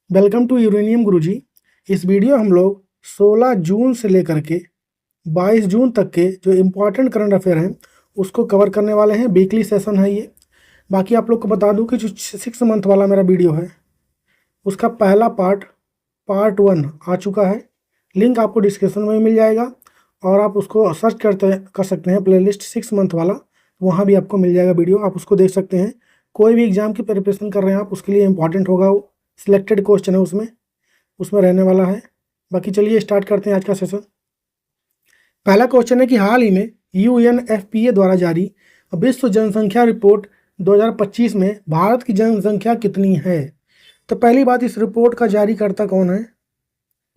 Welcome to uranium गुरुजी। इस video हम लोग 16 जून से लेकर के 22 जून तक के जो इम्पोर्टेंट करंट अफेयर हैं उसको कवर करने वाले हैं। वीकली सेशन है ये। बाकी आप लोग को बता दूं कि जो 6 मंथ वाला मेरा वीडियो है उसका पहला पार्ट 1 आ चुका है। लिंक आपको डिस्क्रिप्शन में मिल जाएगा और आप उसको सर्च कर सकते हैं प्लेलिस्ट 6 मंथ वाला। वहाँ भी आपको मिल जाएगा वीडियो, आप उसको देख सकते हैं। कोई भी एग्ज़ाम की प्रिपरेशन कर रहे हैं आप, उसके लिए इंपॉर्टेंट होगा वो। सिलेक्टेड क्वेश्चन है उसमें रहने वाला है। बाकी चलिए स्टार्ट करते हैं आज का सेशन। पहला क्वेश्चन है कि हाल ही में UNFPA द्वारा जारी विश्व जनसंख्या रिपोर्ट 2025 में भारत की जनसंख्या कितनी है। तो पहली बात, इस रिपोर्ट का जारीकर्ता कौन है,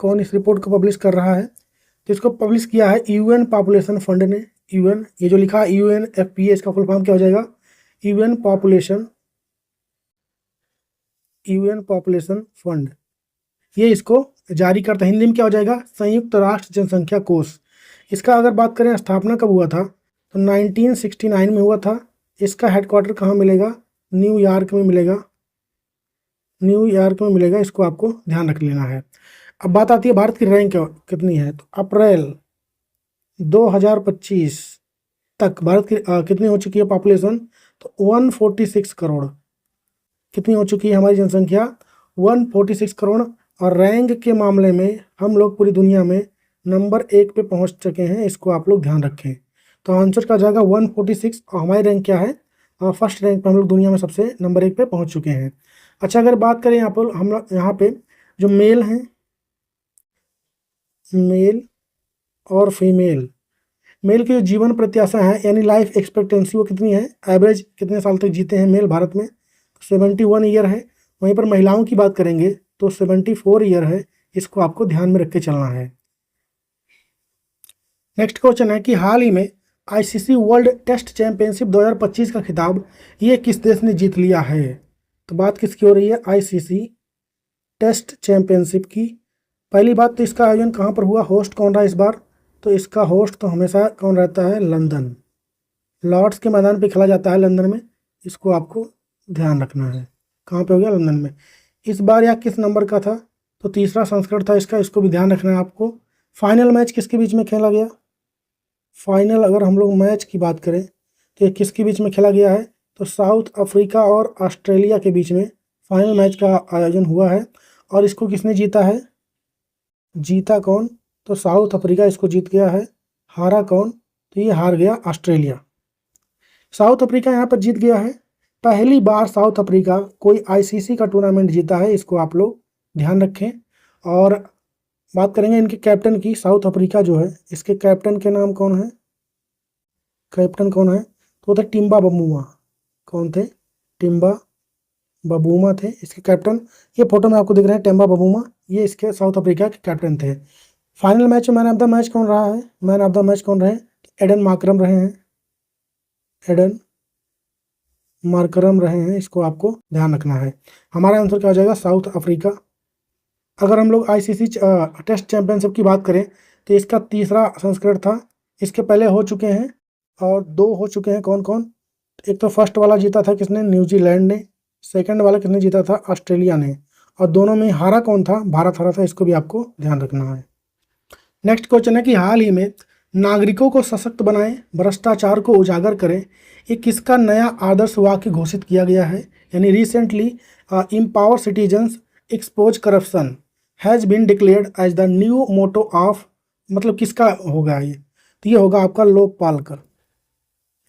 कौन इस रिपोर्ट को पब्लिश कर रहा है। तो इसको पब्लिश किया है UN पॉपुलेशन फंड ने। UN, ये जो लिखा है UNFPA, इसका फुल फॉर्म क्या हो जाएगा, UN पॉपुलेशन फंड। ये इसको जारी करता है। हिंदी में क्या हो जाएगा, संयुक्त राष्ट्र जनसंख्या कोष। इसका अगर बात करें स्थापना कब हुआ था तो 1969 में हुआ था। इसका हेडक्वार्टर कहाँ मिलेगा, न्यूयॉर्क में मिलेगा। इसको आपको ध्यान रख लेना है। अब बात आती है भारत की रैंक कितनी है। तो अप्रैल 2025 तक भारत की कितनी हो चुकी है पॉपुलेशन, तो 146 करोड़। कितनी हो चुकी है हमारी जनसंख्या, 146 करोड़। और रैंक के मामले में हम लोग पूरी दुनिया में नंबर 1 पे पहुंच चुके हैं। इसको आप लोग ध्यान रखें। तो आंसर का जाएगा 146 और हमारी रैंक क्या है, फर्स्ट रैंक पे हम लोग दुनिया में सबसे नंबर 1 पे पहुंच चुके हैं। अच्छा, अगर बात करें यहाँ पर, हम लोग यहाँ पे जो मेल हैं, मेल और फीमेल, मेल की जो जीवन प्रत्याशा है यानी लाइफ एक्सपेक्टेंसी वो कितनी है, एवरेज कितने साल तक जीते हैं मेल भारत में, 71 ईयर है। वहीं पर महिलाओं की बात करेंगे तो 74 ईयर है। इसको आपको ध्यान में रख के चलना है। नेक्स्ट क्वेश्चन है कि हाल ही में ICC वर्ल्ड टेस्ट चैंपियनशिप 2025 का खिताब ये किस देश ने जीत लिया है। तो बात किसकी हो रही है, ICC टेस्ट चैंपियनशिप की। पहली बात तो इसका आयोजन कहाँ पर हुआ, होस्ट कौन रहा इस बार। तो इसका होस्ट तो हमेशा कौन रहता है, लंदन। लॉर्ड्स के मैदान पे खेला जाता है लंदन में। इसको आपको ध्यान रखना है। कहाँ पे हो गया, लंदन में। इस बार यह किस नंबर का था, तो तीसरा संस्करण था इसका। इसको भी ध्यान रखना है आपको। फाइनल मैच किसके बीच में खेला गया, फाइनल अगर हम लोग मैच की बात करें तो ये किसके बीच में खेला गया है, तो साउथ अफ्रीका और ऑस्ट्रेलिया के बीच में फाइनल मैच का आयोजन हुआ है। और इसको किसने जीता है, जीता कौन, तो साउथ अफ्रीका इसको जीत गया है। हारा कौन, तो ये हार गया ऑस्ट्रेलिया। साउथ अफ्रीका यहाँ पर जीत गया है। पहली बार साउथ अफ्रीका कोई ICC का टूर्नामेंट जीता है। इसको आप लोग ध्यान रखें। और बात करेंगे इनके कैप्टन की। साउथ अफ्रीका जो है इसके कैप्टन के नाम कौन है, कैप्टन कौन है, तो थे टिम्बा बमूमा। कौन थे, टिम्बा बबूमा थे इसके कैप्टन। ये फोटो में आपको दिख रहे हैं टिम्बा बबूमा, ये इसके साउथ अफ्रीका के कैप्टन थे। फाइनल मैच में मैन ऑफ द मैच कौन रहा है, मैन ऑफ द मैच कौन रहे, एडन मार्करम रहे हैं। एडन मार्करम रहे हैं। इसको आपको ध्यान रखना है। हमारा आंसर क्या हो जाएगा, साउथ अफ्रीका। अगर हम लोग ICC टेस्ट चैंपियनशिप की बात करें तो इसका तीसरा संस्करण था। इसके पहले हो चुके हैं और 2 हो चुके हैं। कौन कौन, एक तो फर्स्ट वाला जीता था किसने, न्यूजीलैंड ने। सेकंड वाला किसने जीता था, ऑस्ट्रेलिया ने। और दोनों में हारा कौन था, भारत हारा था। इसको भी आपको ध्यान रखना है। नेक्स्ट क्वेश्चन है कि हाल ही में नागरिकों को सशक्त बनाएं, भ्रष्टाचार को उजागर करें, ये किसका नया आदर्श वाक्य घोषित किया गया है। यानी recently empower citizens expose corruption has been declared as the new motto of, मतलब किसका होगा ये, तो ये होगा आपका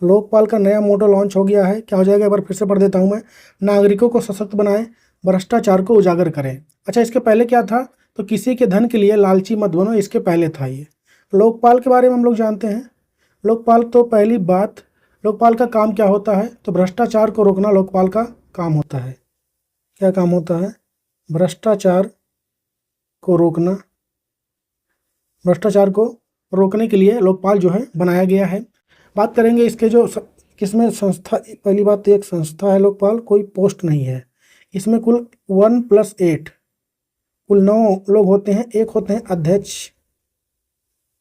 लोकपाल का नया मोटो लॉन्च हो गया है। क्या हो जाएगा, एक बार फिर से पढ़ देता हूँ मैं। नागरिकों को सशक्त बनाएं, भ्रष्टाचार को उजागर करें। अच्छा, इसके पहले क्या था, तो किसी के धन के लिए लालची मत बनो, इसके पहले था ये। लोकपाल के बारे में हम लोग जानते हैं। लोकपाल तो पहली बात, लोकपाल का काम क्या होता है, तो भ्रष्टाचार को रोकना लोकपाल का काम होता है। क्या काम होता है, भ्रष्टाचार को रोकना। भ्रष्टाचार को रोकने के लिए लोकपाल जो है बनाया गया है। बात करेंगे इसके जो किसमें संस्था, पहली बात तो एक संस्था है लोकपाल, कोई पोस्ट नहीं है। इसमें कुल 1+8 कुल 9 लोग होते हैं। एक होते हैं अध्यक्ष,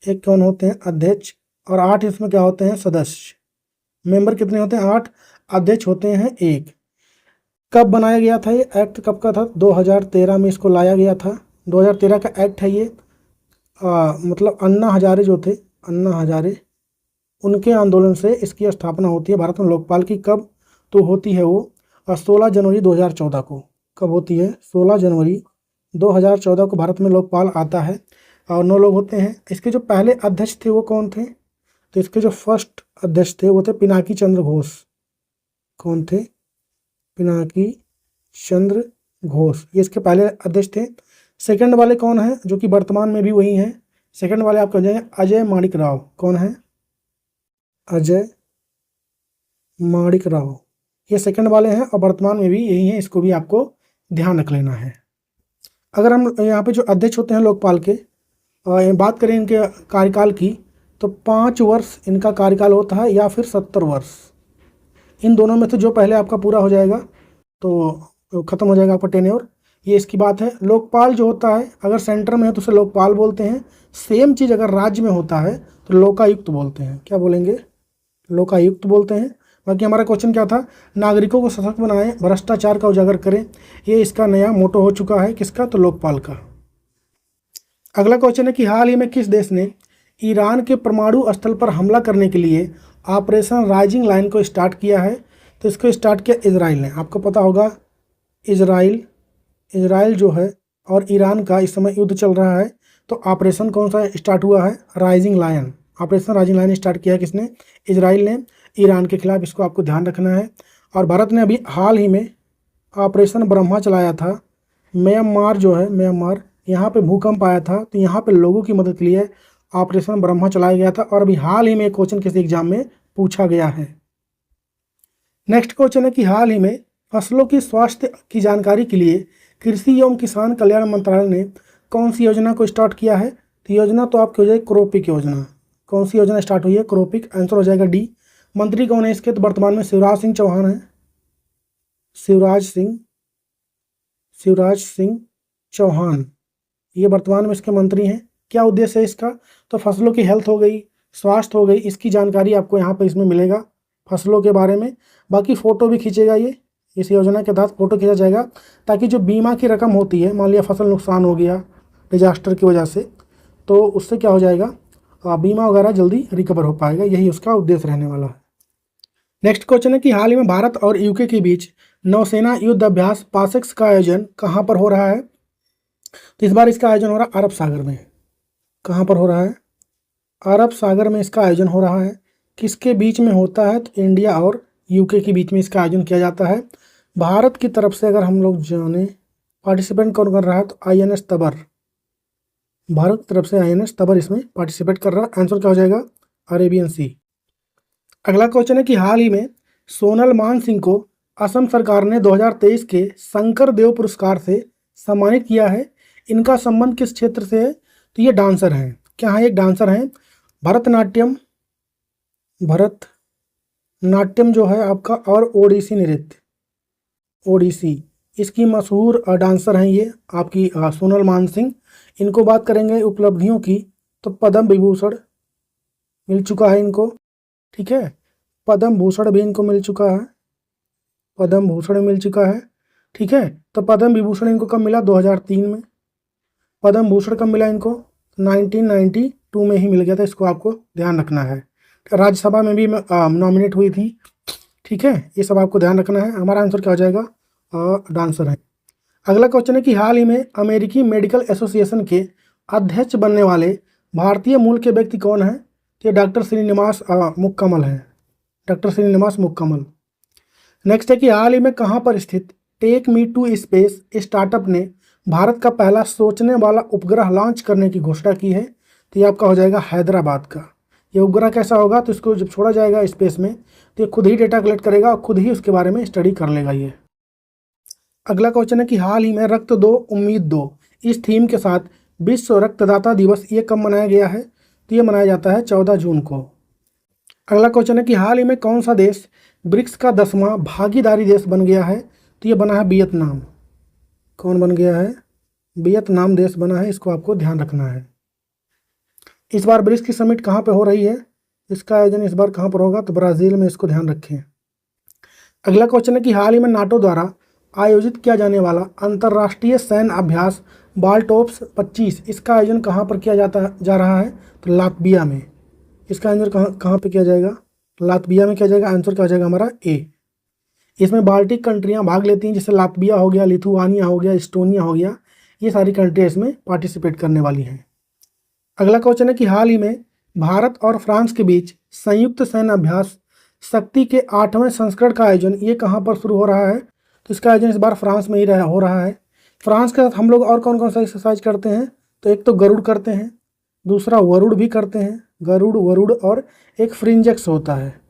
एक कौन होते हैं, अध्यक्ष। और 8 इसमें क्या होते हैं, सदस्य। मेंबर कितने होते हैं, 8। अध्यक्ष होते हैं 1। कब बनाया गया था ये एक्ट, कब का था? 2013 में इसको लाया गया था। 2013 का एक्ट है ये। मतलब अन्ना हजारे जो थे, अन्ना हजारे, उनके आंदोलन से इसकी स्थापना होती है भारत में लोकपाल की। कब? तो होती है वो 16 जनवरी 2014 को। कब होती है? 16 जनवरी 2014 को भारत में लोकपाल आता है और 9 लोग होते हैं। इसके जो पहले अध्यक्ष थे वो कौन थे? तो इसके जो फर्स्ट अध्यक्ष थे वो थे पिनाकी चंद्र घोष। कौन थे? पिनाकी चंद्र घोष, ये इसके पहले अध्यक्ष थे। सेकंड वाले कौन है जो कि वर्तमान में भी वही हैं? सेकंड वाले आपको जाएंगे अजय माणिक राव। कौन है? अजय माणिक राव, ये सेकंड वाले हैं और वर्तमान में भी यही हैं। इसको भी आपको ध्यान रख लेना है। अगर हम यहाँ पे जो अध्यक्ष होते हैं लोकपाल के बात करें इनके कार्यकाल की, तो 5 वर्ष इनका कार्यकाल होता है या फिर 70 वर्ष। इन दोनों में से जो पहले आपका पूरा हो जाएगा तो ख़त्म हो जाएगा आपका टेन्योर। ये इसकी बात है। लोकपाल जो होता है अगर सेंटर में है तो उसे लोकपाल बोलते हैं। सेम चीज़ अगर राज्य में होता है तो लोकायुक्त बोलते हैं। क्या बोलेंगे? लोकायुक्त बोलते हैं। बाकी हमारा क्वेश्चन क्या था? नागरिकों को सशक्त बनाएं, भ्रष्टाचार का उजागर करें। ये इसका नया मोटो हो चुका है। किसका? तो लोकपाल का। अगला क्वेश्चन है कि हाल ही में किस देश ने ईरान के परमाणु स्थल पर हमला करने के लिए ऑपरेशन राइजिंग लाइन को स्टार्ट किया है? तो इसको स्टार्ट किया इजराइल ने। आपको पता होगा इजराइल जो है और ईरान का इस समय युद्ध चल रहा है। तो ऑपरेशन कौन सा स्टार्ट हुआ है? Rising lion. Operation rising lion start किया है किसने? इजराइल ने ईरान के खिलाफ। इसको आपको ध्यान रखना है। और भारत ने अभी हाल ही में ऑपरेशन ब्रह्मा चलाया था। म्यांमार जो है, म्यांमार, यहाँ पे भूकंप आया था तो यहाँ पे लोगों की मदद के लिए ऑपरेशन ब्रह्मा चलाया गया था। और अभी हाल ही में क्वेश्चन किसी एग्जाम में पूछा गया है। नेक्स्ट क्वेश्चन है कि हाल ही में फसलों की स्वास्थ्य की जानकारी के लिए कृषि एवं किसान कल्याण मंत्रालय ने कौन सी योजना को स्टार्ट किया है? तो योजना तो आपकी हो जाएगी क्रोपिक योजना। कौन सी योजना स्टार्ट हुई है? क्रोपिक। आंसर हो जाएगा डी। मंत्री कौन है इसके? तो वर्तमान में शिवराज सिंह चौहान है। शिवराज सिंह चौहान, ये वर्तमान में इसके मंत्री हैं। क्या उद्देश्य है इसका? तो फसलों की हेल्थ हो गई, स्वास्थ्य हो गई, इसकी जानकारी आपको यहाँ पर इसमें मिलेगा फसलों के बारे में। बाकी फ़ोटो भी खींचेगा ये। इस योजना के तहत फ़ोटो खींचा जाएगा ताकि जो बीमा की रकम होती है, मान लिया फसल नुकसान हो गया डिजास्टर की वजह से, तो उससे क्या हो जाएगा, बीमा वगैरह जल्दी रिकवर हो पाएगा। यही उसका उद्देश्य रहने वाला है। नेक्स्ट क्वेश्चन है कि हाल ही में भारत और यूके के बीच नौसेना युद्ध अभ्यास पासेक्स का आयोजन कहाँ पर हो रहा है? तो इस बार इसका आयोजन हो रहा है अरब सागर में। कहाँ पर हो रहा है? अरब सागर में इसका आयोजन हो रहा है। किसके बीच में होता है? तो इंडिया और यूके के बीच में इसका आयोजन किया जाता है। भारत की तरफ से अगर हम लोग जाने पार्टिसिपेट कौन कर रहा है, तो INS तबर। भारत की तरफ से INS तबर इसमें पार्टिसिपेट कर रहा है। आंसर क्या हो जाएगा? अरेबियन सी। अगला क्वेश्चन है कि हाल ही में सोनल मान सिंह को असम सरकार ने 2023 के शंकर देव पुरस्कार से सम्मानित किया है। इनका संबंध किस क्षेत्र से है? तो ये डांसर हैं। क्या है? एक डांसर हैं। भरतनाट्यम जो है आपका, और ओडिसी नृत्य, ओडिसी, इसकी मशहूर डांसर हैं ये आपकी सोनल मान सिंह। इनको बात करेंगे उपलब्धियों की, तो पद्म विभूषण मिल चुका है इनको। ठीक है, पद्म भूषण भी इनको मिल चुका है। पद्म भूषण मिल चुका है। ठीक है, तो पद्म विभूषण इनको कब मिला? 2003 में। पद्म भूषण कब मिला इनको? 1992 में ही मिल गया था। इसको आपको ध्यान रखना है। राज्यसभा में भी नॉमिनेट हुई थी। ठीक है, ये सब आपको ध्यान रखना है। हमारा आंसर क्या हो जाएगा? डांसर है। अगला क्वेश्चन है कि हाल ही में अमेरिकी मेडिकल एसोसिएशन के अध्यक्ष बनने वाले भारतीय मूल के व्यक्ति कौन है? तो ये डॉक्टर श्रीनिवास मुक्कमल है। डॉक्टर श्रीनिवास मुक्कमल। नेक्स्ट है कि हाल ही में कहाँ पर स्थित take me to space startup ने भारत का पहला सोचने वाला उपग्रह लॉन्च करने की घोषणा की है? तो ये आपका हो जाएगा हैदराबाद का। ये उपग्रह कैसा होगा? तो इसको जब छोड़ा जाएगा स्पेस में तो ये खुद ही डेटा कलेक्ट करेगा और खुद ही उसके बारे में स्टडी कर लेगा ये। अगला क्वेश्चन है कि हाल ही में रक्त दो उम्मीद दो इस थीम के साथ विश्व रक्तदाता दिवस ये कब मनाया गया है? तो ये मनाया जाता है 14 जून को। अगला क्वेश्चन है कि हाल ही में कौन सा देश ब्रिक्स का 10वां भागीदारी देश बन गया है? तो ये बना है वियतनाम। कौन बन गया है? वियतनाम देश बना है। इसको आपको ध्यान रखना है। इस बार ब्रिक्स की समिट कहाँ पे हो रही है? इसका आयोजन इस बार कहाँ पर होगा? तो ब्राज़ील में। इसको ध्यान रखें। अगला क्वेश्चन है कि हाल ही में नाटो द्वारा आयोजित किया जाने वाला अंतर्राष्ट्रीय सैन्य अभ्यास बाल्टोप्स 25, इसका आयोजन कहाँ पर किया जा रहा है? तो लातविया में। इसका आयोजन कहाँ पे किया जाएगा? लातविया में किया जाएगा। आंसर क्या हो जाएगा हमारा? ए। इसमें बाल्टिक कंट्रियां भाग लेती हैं, जैसे लातविया हो गया, लिथुआनिया हो गया, इस्टोनिया हो गया, ये सारी कंट्रियाँ इसमें पार्टिसिपेट करने वाली हैं। अगला क्वेश्चन है कि हाल ही में भारत और फ्रांस के बीच संयुक्त सैन्य अभ्यास शक्ति के 8वें संस्करण का आयोजन ये कहाँ पर शुरू हो रहा है? तो इसका आयोजन इस बार फ्रांस में ही हो रहा है। फ्रांस के साथ हम लोग और कौन कौन सा एक्सरसाइज करते हैं? तो एक तो गरुड़ करते हैं, दूसरा वरुड़ भी करते हैं, गरुड़ वरुड़, और एक फ्रिंजेक्स होता है,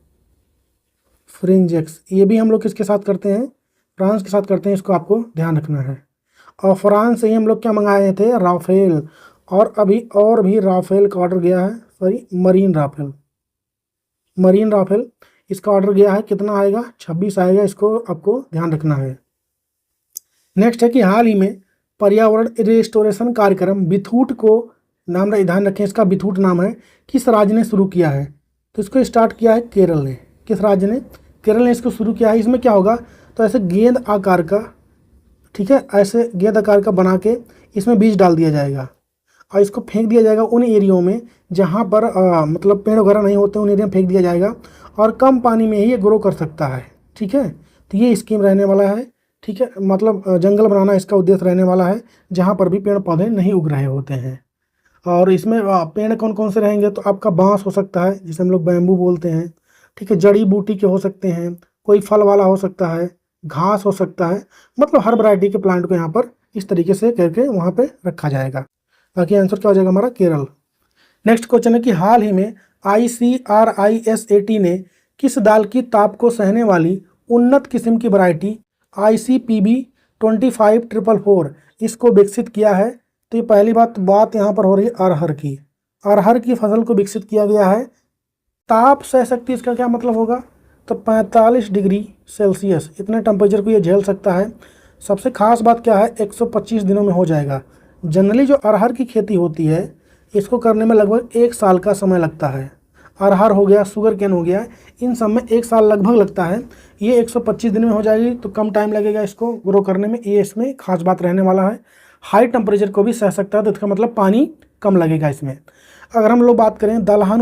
फ्रिंजेक्स, ये भी हम लोग किसके साथ करते हैं? फ्रांस के साथ करते हैं, इसको आपको ध्यान रखना है। और फ्रांस से ही हम लोग क्या मंगाए थे? राफेल, और अभी और भी राफेल का ऑर्डर गया है, sorry marine Rafale, marine Rafale, इसका ऑर्डर गया है। कितना आएगा? 26 आएगा, इसको आपको ध्यान रखना है। नेक्स्ट है कि हाल ही में पर्यावरण रिस्टोरेशन कार्यक्रम बिथूट को नाम ध्यान रखें, इसका बिथूट नाम है, किस राज्य ने शुरू किया है? तो इसको स्टार्ट किया है केरल ने। किस राज्य ने? केरल ने इसको शुरू किया है। इसमें क्या होगा? तो ऐसे गेंद आकार का, ठीक है, ऐसे गेंद आकार का बना के इसमें बीज डाल दिया जाएगा और इसको फेंक दिया जाएगा उन एरियो में जहाँ पर मतलब पेड़ वगैरह नहीं होते, उन एरिया में फेंक दिया जाएगा और कम पानी में ही ये ग्रो कर सकता है। ठीक है, तो ये स्कीम रहने वाला है। ठीक है, मतलब जंगल बनाना इसका उद्देश्य रहने वाला है जहाँ पर भी पेड़ पौधे नहीं उग रहे होते हैं। और इसमें पेड़ कौन कौन से रहेंगे? तो आपका बांस हो सकता है, जिसे हम लोग बैम्बू बोलते हैं। ठीक है, जड़ी बूटी के हो सकते हैं, कोई फल वाला हो सकता है, घास हो सकता है, मतलब हर वैरायटी के प्लांट को यहाँ पर इस तरीके से करके वहाँ पे रखा जाएगा। बाकी आंसर क्या हो जाएगा हमारा? केरल। नेक्स्ट क्वेश्चन है कि हाल ही में ICRISAT ने किस दाल की ताप को सहने वाली उन्नत किस्म की वैरायटी ICPB 2544 इसको विकसित किया है? तो ये पहली बात यहाँ पर हो रही है अरहर की। अरहर की फसल को विकसित किया गया है। ताप सह सकती, इसका क्या मतलब होगा? तो 45 डिग्री सेल्सियस इतने टेम्परेचर को ये झेल सकता है। सबसे खास बात क्या है? 125 दिनों में हो जाएगा। जनरली जो अरहर की खेती होती है इसको करने में लगभग 1 साल का समय लगता है। अरहर हो गया, शुगर केन हो गया, इन सब में 1 साल लगभग लगता है। ये 125 दिन में हो जाएगी, तो कम टाइम लगेगा इसको ग्रो करने में, ये इसमें खास बात रहने वाला है। हाई टेम्परेचर को भी सह सकता है, तो इसका मतलब पानी कम लगेगा इसमें। अगर हम लोग बात करें दलहन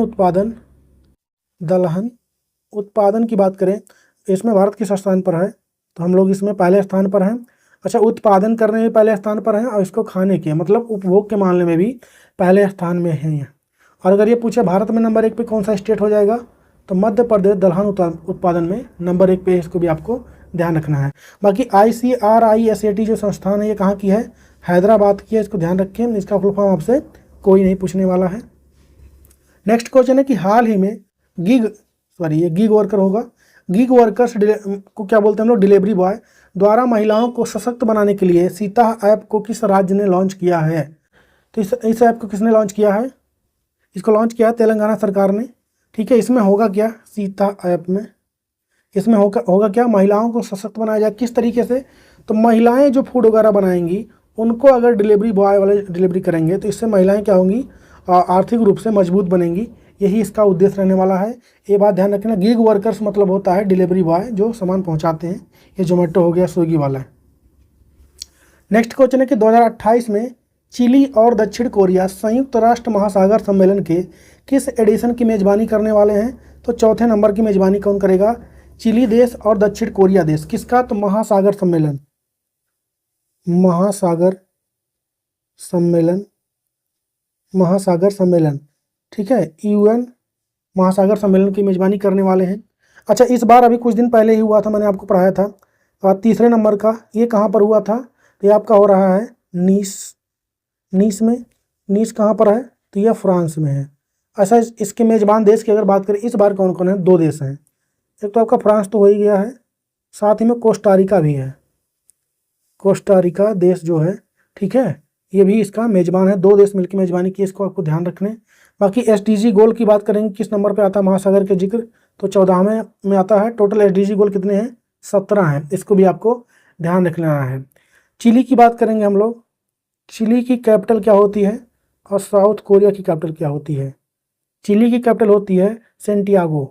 उत्पादन की बात करें, इसमें भारत किस स्थान पर है? तो हम लोग इसमें पहले स्थान पर हैं। अच्छा, उत्पादन करने में पहले स्थान पर हैं और इसको खाने के मतलब उपभोग के मामले में भी पहले स्थान में हैं। और अगर ये पूछे भारत में नंबर 1 पे कौन सा स्टेट हो जाएगा? तो मध्य प्रदेश दलहन उत्पादन में नंबर 1 पे, इसको भी आपको ध्यान रखना है। बाकी ICRISAT जो संस्थान है ये कहाँ की है? हैदराबाद की है, इसको ध्यान रखें। इसका फुल फॉर्म आपसे कोई नहीं पूछने वाला है। नेक्स्ट क्वेश्चन है कि हाल ही में ये गिग वर्कर होगा, गिग वर्कर्स को क्या बोलते हैं हम लोग? डिलीवरी बॉय द्वारा महिलाओं को सशक्त बनाने के लिए सीता ऐप को किस राज्य ने लॉन्च किया है? तो इस ऐप को किसने लॉन्च किया है? इसको लॉन्च किया है तेलंगाना सरकार ने। ठीक है, इसमें होगा क्या? सीता ऐप में इसमें होगा क्या? महिलाओं को सशक्त बनाया जाए। किस तरीके से? तो महिलाएं जो फूड वगैरह बनाएंगी उनको अगर डिलीवरी बॉय वाले डिलीवरी करेंगे तो इससे महिलाएं क्या होंगी? आर्थिक रूप से मजबूत बनेंगी। यही इसका उद्देश्य रहने वाला है। ये बात ध्यान रखना। गिग वर्कर्स मतलब होता है डिलीवरी बॉय जो सामान पहुंचाते हैं। ये जोमेटो हो गया, स्विगी वाला है। नेक्स्ट क्वेश्चन है कि 2028 में चिली और दक्षिण कोरिया संयुक्त राष्ट्र महासागर सम्मेलन के किस एडिशन की मेजबानी करने वाले हैं? तो चौथे नंबर की मेजबानी कौन करेगा? चिली देश और दक्षिण कोरिया देश। किसका? तो महासागर सम्मेलन, ठीक है, UN महासागर सम्मेलन की मेजबानी करने वाले हैं। अच्छा, इस बार अभी कुछ दिन पहले ही हुआ था, मैंने आपको पढ़ाया था। और तीसरे नंबर का ये कहाँ पर हुआ था? तो ये आपका हो रहा है नीस में। नीस कहाँ पर है? तो यह फ्रांस में है। अच्छा, इसके मेजबान देश की अगर बात करें इस बार कौन कौन है? 2 देश हैं। एक तो आपका फ्रांस तो हो ही गया है, साथ ही में कोस्टारिका भी है। कोस्टारिका देश जो है, ठीक है, ये भी इसका मेजबान है। 2 देश मिलकर मेजबानी की, इसको आपको ध्यान रखने। बाकी SDG गोल की बात करेंगे, किस नंबर पे आता है महासागर के जिक्र? तो 14वें में आता है। टोटल SDG गोल कितने हैं? 17 हैं। इसको भी आपको ध्यान रखना है। चिली की बात करेंगे हम लोग। चिली की कैपिटल क्या होती है और साउथ कोरिया की कैपिटल क्या होती है? चिली की कैपिटल होती है सेंटियागो।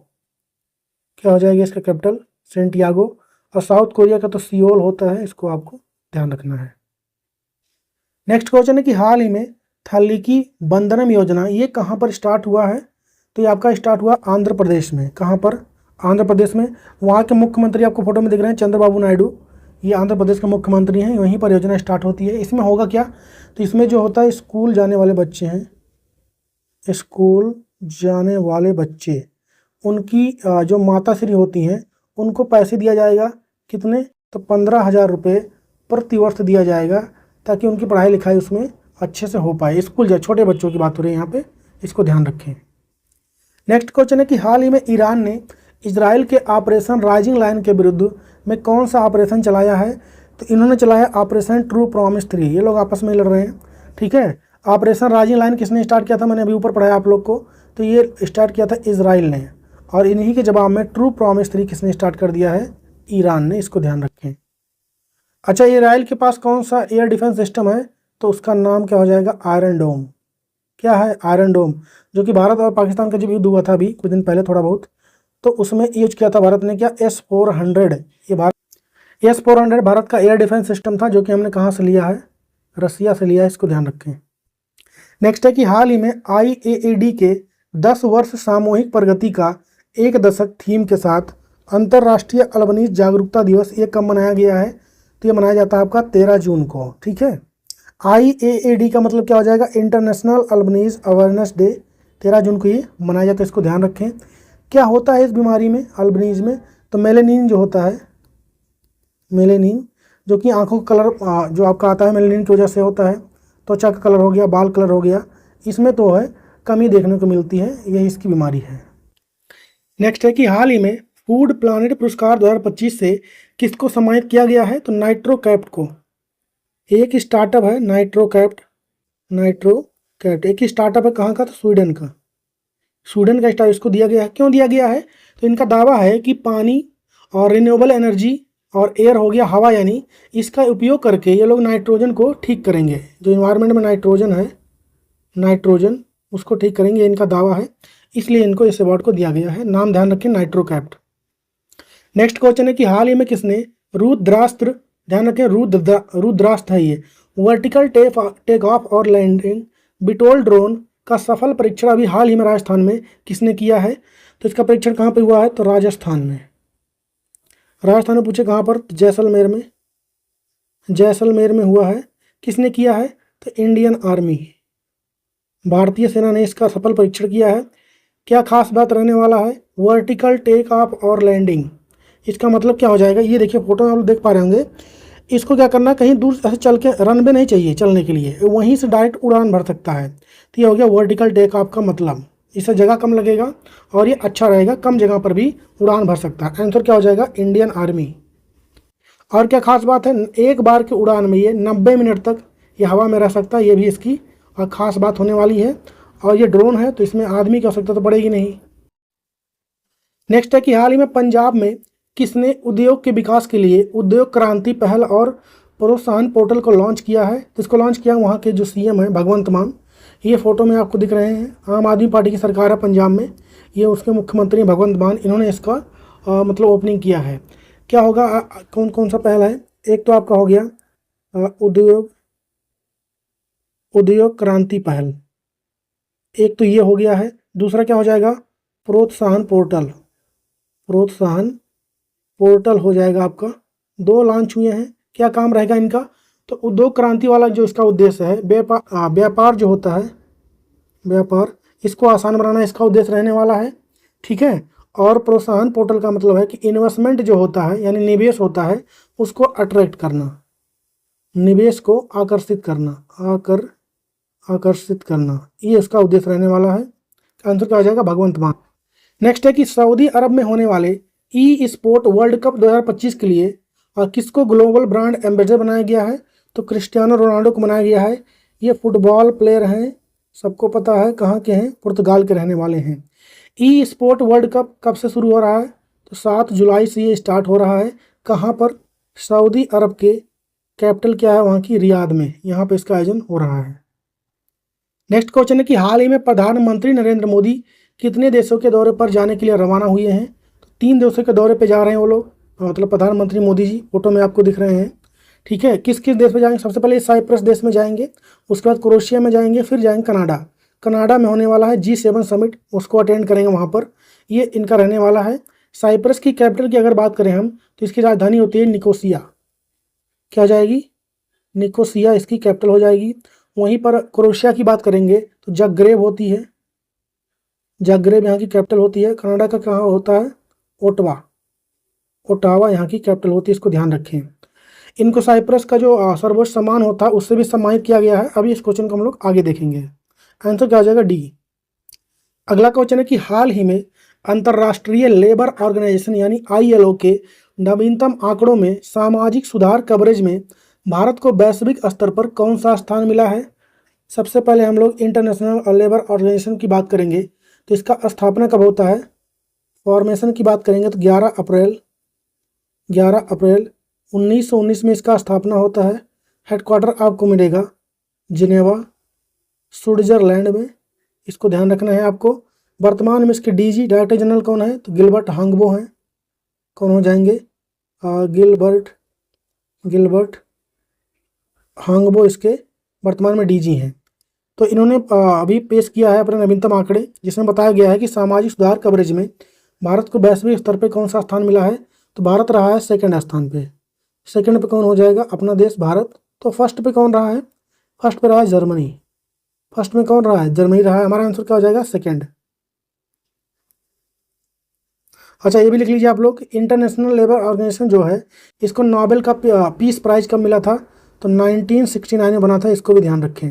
क्या हो जाएगी इसका कैपिटल? सेंटियागो। और साउथ कोरिया का तो सियोल होता है, इसको आपको ध्यान रखना है। नेक्स्ट क्वेश्चन है कि हाल ही में थलिकी बंधनम योजना ये कहाँ पर स्टार्ट हुआ है? तो ये आपका स्टार्ट हुआ आंध्र प्रदेश में। कहाँ पर? आंध्र प्रदेश में। वहाँ के मुख्यमंत्री आपको फोटो में दिख रहे हैं, चंद्रबाबू नायडू, ये आंध्र प्रदेश के मुख्यमंत्री हैं। वहीं पर योजना स्टार्ट होती है। इसमें होगा क्या? तो इसमें जो होता है, स्कूल जाने वाले बच्चे हैं, स्कूल जाने वाले बच्चे, उनकी जो माताश्री होती हैं उनको पैसे दिया जाएगा। कितने? तो 15,000 रुपये प्रति वर्ष दिया जाएगा, ताकि उनकी पढ़ाई लिखाई उसमें अच्छे से हो पाए। स्कूल जाए, छोटे बच्चों की बात हो रही है यहाँ पे, इसको ध्यान रखें। नेक्स्ट क्वेश्चन है कि हाल ही में ईरान ने इजराइल के ऑपरेशन राइजिंग लाइन के विरुद्ध में कौन सा ऑपरेशन चलाया है? तो इन्होंने चलाया ऑपरेशन ट्रू प्रॉमिस 3। ये लोग आपस में लड़ रहे हैं, ठीक है। ऑपरेशन राइजिंग लाइन किसने स्टार्ट किया था? मैंने अभी ऊपर पढ़ाया आप लोग को। तो ये स्टार्ट किया था इजराइल ने, और इन्हीं के जवाब में ट्रू प्रॉमिस 3 किसने स्टार्ट कर दिया है? ईरान ने। इसको ध्यान रखें। अच्छा, इजराइल के पास कौन सा एयर डिफेंस सिस्टम है? तो उसका नाम क्या हो जाएगा? आयरन डोम। क्या है? आयरन डोम, जो कि भारत और पाकिस्तान का जब युद्ध हुआ था अभी कुछ दिन पहले थोड़ा बहुत, तो उसमें यूज किया था भारत ने। क्या? S-400। ये S-400 भारत का एयर डिफेंस सिस्टम था, जो कि हमने कहाँ से लिया है? रसिया से लिया है। इसको ध्यान रखें। नेक्स्ट है कि हाल ही में IAED के 10 वर्ष सामूहिक प्रगति का 1 दशक थीम के साथ अंतर्राष्ट्रीय अल्बनीज जागरूकता दिवस ये कब मनाया गया है? तो ये मनाया जाता है आपका 13 जून को, ठीक है। IAED का मतलब क्या हो जाएगा? International Albanese awareness day. 13 जून को ये मनाया जाता है। इसको ध्यान रखें। क्या होता है इस बीमारी में, अल्बनीज में? तो मेलेनिन जो होता है, मेलेनिन, जो कि आंखों का कलर जो आपका आता है मेलेनिन की वजह से होता है। त्वचा का कलर हो गया, बाल कलर हो गया, इसमें तो है कमी देखने को मिलती है, यही इसकी बीमारी है। नेक्स्ट है कि हाल ही में फूड प्लानेट पुरस्कार 2025 से किसको सम्मानित किया गया है? तो नाइट्रोकैप्ट को। एक स्टार्टअप है नाइट्रोकैप्ट, एक स्टार्टअप है कहाँ का? तो स्वीडन का। स्वीडन का स्टार्टअप इसको दिया गया है। क्यों दिया गया है? तो इनका दावा है कि पानी और रिन्यूएबल एनर्जी और एयर हो गया हवा, यानी इसका उपयोग करके ये लोग नाइट्रोजन को ठीक करेंगे। जो इन्वायरमेंट में नाइट्रोजन है, नाइट्रोजन उसको ठीक करेंगे, इनका दावा है, इसलिए इनको इस अवार्ड को दिया गया है। नाम ध्यान रखें, नाइट्रोकैप्ट। नेक्स्ट क्वेश्चन है कि हाल ही में किसने रुद्रास्त्र, ध्यान रखें रुद्रास्त्र है ये, वर्टिकल टेक ऑफ और लैंडिंग बिटोल ड्रोन का सफल परीक्षण अभी हाल ही में राजस्थान में किसने किया है? तो इसका परीक्षण कहाँ पे हुआ है? तो राजस्थान में। राजस्थान में पूछे कहाँ पर? तो जैसलमेर में, जैसलमेर में हुआ है। किसने किया है? तो इंडियन आर्मी, भारतीय सेना ने इसका सफल परीक्षण किया है। क्या खास बात रहने वाला है? वर्टिकल टेक ऑफ और लैंडिंग। इसका मतलब क्या हो जाएगा? ये देखिए फोटो में आप देख पा रहे होंगे। इसको क्या करना, कहीं दूर ऐसे चल के रनवे नहीं चाहिए चलने के लिए, वहीं से डायरेक्ट उड़ान भर सकता है। तो ये हो गया वर्टिकल टेक ऑफ का मतलब। इससे जगह कम लगेगा और ये अच्छा रहेगा, कम जगह पर भी उड़ान भर सकता है। आंसर क्या हो जाएगा? Indian army. और क्या खास बात है? एक बार की उड़ान में ये 90 मिनट तक ये हवा में रह सकता है, ये भी इसकी और ख़ास बात होने वाली है। और ये ड्रोन है तो इसमें आदमी की आवश्यकता तो पड़ेगी नहीं। नेक्स्ट है कि हाल ही में पंजाब में किसने उद्योग के विकास के लिए उद्योग क्रांति पहल और प्रोत्साहन पोर्टल को लॉन्च किया है? तो इसको लॉन्च किया वहाँ के जो CM हैं भगवंत मान, ये फोटो में आपको दिख रहे हैं। आम आदमी पार्टी की सरकार है पंजाब में, ये उसके मुख्यमंत्री भगवंत मान, इन्होंने इसका मतलब ओपनिंग किया है। क्या होगा? कौन कौन सा पहल है? एक तो आपका हो गया उद्योग क्रांति पहल, एक तो ये हो गया है। दूसरा क्या हो जाएगा? प्रोत्साहन पोर्टल हो जाएगा आपका। 2 लॉन्च हुए हैं। क्या काम रहेगा इनका? तो उद्योग क्रांति वाला जो इसका उद्देश्य है, व्यापार जो होता है, व्यापार इसको आसान बनाना इसका उद्देश्य रहने वाला है, ठीक है। और प्रोत्साहन पोर्टल का मतलब है कि इन्वेस्टमेंट जो होता है, यानी निवेश होता है, उसको अट्रैक्ट करना, निवेश को आकर्षित करना, ये इसका उद्देश्य रहने वाला है। आंसर क्या हो जाएगा? भगवंत मान। नेक्स्ट है कि सऊदी अरब में होने वाले स्पोर्ट वर्ल्ड कप 2025 के लिए किसको ग्लोबल ब्रांड एम्बेसडर बनाया गया है? तो क्रिस्टियानो रोनाल्डो को बनाया गया है। ये फुटबॉल प्लेयर हैं, सबको पता है कहाँ के हैं, पुर्तगाल के रहने वाले हैं। स्पोर्ट वर्ल्ड कप कब से शुरू हो रहा है? तो 7 जुलाई से ये स्टार्ट हो रहा है। कहाँ पर? सऊदी अरब के कैपिटल क्या है वहाँ की? रियाद में, यहाँ पे इसका आयोजन हो रहा है। नेक्स्ट क्वेश्चन है कि हाल ही में प्रधानमंत्री नरेंद्र मोदी कितने देशों के दौरे पर जाने के लिए रवाना हुए हैं? तो 3 देशों के दौरे पर जा रहे हैं वो लोग। मतलब प्रधानमंत्री मोदी जी फोटो में आपको दिख रहे हैं। ठीक है, किस किस देश में जाएंगे? सबसे पहले साइप्रस देश में जाएंगे, उसके बाद क्रोएशिया में जाएंगे, फिर जाएंगे कनाडा। कनाडा में होने वाला है G7 समिट, उसको अटेंड करेंगे वहाँ पर। ये इनका रहने वाला है। साइप्रस की कैपिटल की अगर बात करें हम, तो इसकी राजधानी होती है निकोसिया। क्या हो जाएगी? निकोसिया इसकी कैपिटल हो जाएगी। वहीं पर क्रोएशिया की बात करेंगे तो जाग्रेब होती है, जाग्रेब यहाँ की कैपिटल होती है। कनाडा का कहाँ होता है? ओटावा, ओटावा यहाँ की कैपिटल होती है, इसको ध्यान रखें। इनको साइप्रस का जो सर्वोच्च सम्मान होता है उससे भी सम्मानित किया गया है। अभी इस क्वेश्चन को हम लोग आगे देखेंगे। आंसर क्या हो जाएगा? डी। अगला क्वेश्चन है कि हाल ही में अंतर्राष्ट्रीय लेबर ऑर्गेनाइजेशन यानी ILO के नवीनतम आंकड़ों में सामाजिक सुधार कवरेज में भारत को वैश्विक स्तर पर कौन सा स्थान मिला है? सबसे पहले हम लोग इंटरनेशनल लेबर ऑर्गेनाइजेशन की बात करेंगे तो इसका स्थापना कब होता है? फॉर्मेशन की बात करेंगे तो 11 अप्रैल 1919 में इसका स्थापना होता है। हेडक्वार्टर आपको मिलेगा जिनेवा, स्विट्जरलैंड में। इसको ध्यान रखना है आपको। वर्तमान में इसके DG डायरेक्टर जनरल कौन है? तो गिलबर्ट हांगबो हैं। कौन हो जाएंगे? गिलबर्ट हांगबो इसके वर्तमान में DG हैं। तो इन्होंने अभी पेश किया है अपने नवीनतम आंकड़े, जिसमें बताया गया है कि सामाजिक सुधार कवरेज में भारत को वैश्विक स्तर पे कौन सा स्थान मिला है? तो भारत रहा है सेकंड स्थान पे। सेकंड पे कौन हो जाएगा? अपना देश भारत। तो फर्स्ट पे कौन रहा है? फर्स्ट पे रहा है जर्मनी। फर्स्ट में कौन रहा है? जर्मनी रहा है। हमारा आंसर क्या हो जाएगा? सेकंड। अच्छा, ये भी लिख लीजिए आप लोग। इंटरनेशनल लेबर ऑर्गेनाइजेशन जो है, इसको नोबेल का पीस प्राइज कब मिला था? तो 1969 में बना था। इसको भी ध्यान रखें।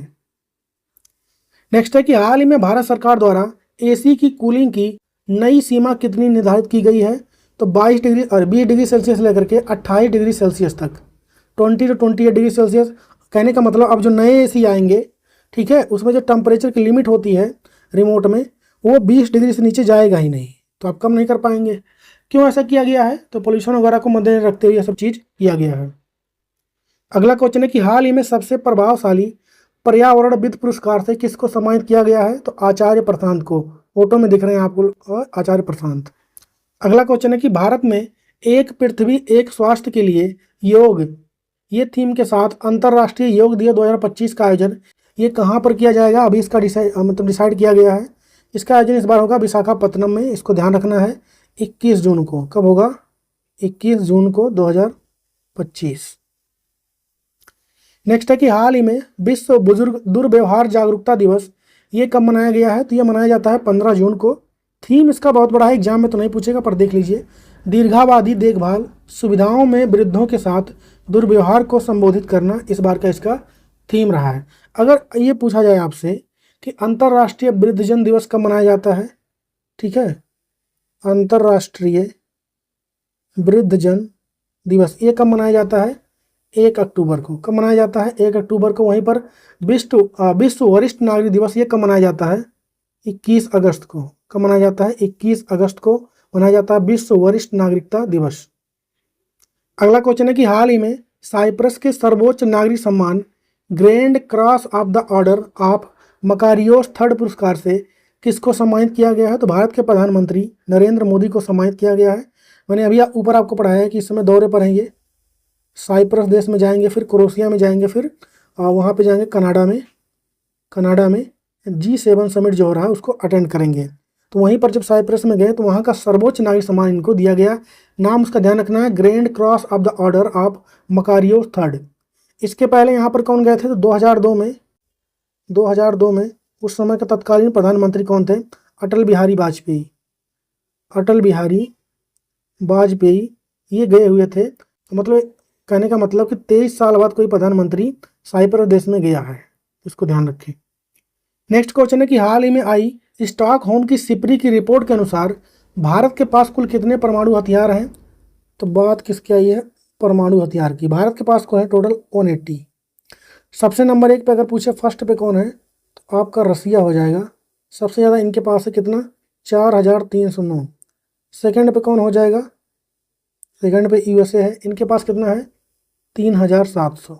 नेक्स्ट है कि हाल ही में भारत सरकार द्वारा AC की कूलिंग की नई सीमा कितनी निर्धारित की गई है? तो 22 डिग्री और 20 डिग्री सेल्सियस लेकर के 28 डिग्री सेल्सियस तक, 20 to 28 डिग्री सेल्सियस। कहने का मतलब अब जो नए AC आएंगे, ठीक है, उसमें जो टेम्परेचर की लिमिट होती है रिमोट में, वो 20 डिग्री से नीचे जाएगा ही नहीं, तो आप कम नहीं कर पाएंगे। क्यों ऐसा किया गया है? तो पोल्यूशन वगैरह को मद्देनजर रखते हुए यह सब चीज़ किया गया है। अगला क्वेश्चन है कि हाल ही में सबसे प्रभावशाली पर्यावरणविद पुरस्कार से किसको सम्मानित किया गया है? तो आचार्य प्रशांत को। फोटो में दिख रहे हैं आपको आचार्य प्रशांत। अगला क्वेश्चन है कि भारत में एक पृथ्वी एक स्वास्थ्य के लिए योग, ये थीम के साथ अंतर्राष्ट्रीय योग दिवस 2025 का आयोजन ये कहाँ पर किया जाएगा? अभी इसका डिसाइड किया गया है। इसका आयोजन इस बार होगा विशाखापत्तनम में। इसको ध्यान रखना है। 21 जून को। कब होगा? 21 जून को 2025। नेक्स्ट है कि हाल ही में विश्व बुजुर्ग दुर्व्यवहार जागरूकता दिवस ये कब मनाया गया है? तो ये मनाया जाता है 15 जून को। थीम इसका बहुत बड़ा है, एग्जाम में तो नहीं पूछेगा पर देख लीजिए। दीर्घावधि देखभाल सुविधाओं में वृद्धों के साथ दुर्व्यवहार को संबोधित करना इस बार का इसका थीम रहा है। अगर ये पूछा जाए आपसे कि अंतर्राष्ट्रीय वृद्धजन दिवस कब मनाया जाता है, ठीक है, अंतर्राष्ट्रीय वृद्धजन दिवस ये कब मनाया जाता है? 1 अक्टूबर को। कब मनाया जाता है? 1 अक्टूबर को। वहीं पर विश्व वरिष्ठ नागरिक दिवस ये कब मनाया जाता है? 21 अगस्त को। कब मनाया जाता है? 21 अगस्त को मनाया जाता है विश्व वरिष्ठ नागरिकता दिवस। अगला क्वेश्चन है कि हाल ही में साइप्रस के सर्वोच्च नागरिक सम्मान grand cross of the order of Makarios third पुरस्कार से किसको सम्मानित किया गया है? तो भारत के प्रधानमंत्री नरेंद्र मोदी को सम्मानित किया गया है। मैंने अभी ऊपर आपको पढ़ाया है कि इस समय दौरे पर हैं ये। साइप्रस देश में जाएंगे, फिर क्रोएशिया में जाएंगे, फिर वहाँ पे जाएंगे कनाडा में G7 समिट जो हो रहा है उसको अटेंड करेंगे। तो वहीं पर जब साइप्रस में गए तो वहाँ का सर्वोच्च नागरिक सम्मान इनको दिया गया। नाम उसका ध्यान रखना है, grand cross of the order of Makarios third. इसके पहले यहाँ पर कौन गए थे? तो 2002 में उस समय के तत्कालीन प्रधानमंत्री कौन थे? अटल बिहारी वाजपेयी ये गए हुए थे। तो मतलब कहने का मतलब कि 23 साल बाद कोई प्रधानमंत्री साइप्रस देश में गया है, इसको ध्यान रखें। नेक्स्ट क्वेश्चन है कि हाल ही में आई स्टॉकहोम की सिपरी की रिपोर्ट के अनुसार भारत के पास कुल कितने परमाणु हथियार हैं? तो बात किसकी आई है? परमाणु हथियार की। भारत के पास को है टोटल 180। सबसे नंबर 1 पे अगर पूछे फर्स्ट पे कौन है तो आपका रसिया हो जाएगा। सबसे ज़्यादा इनके पास है कितना? 4309। सेकंड पे कौन हो जाएगा? सेकंड पे USA है। इनके पास कितना है? 3700।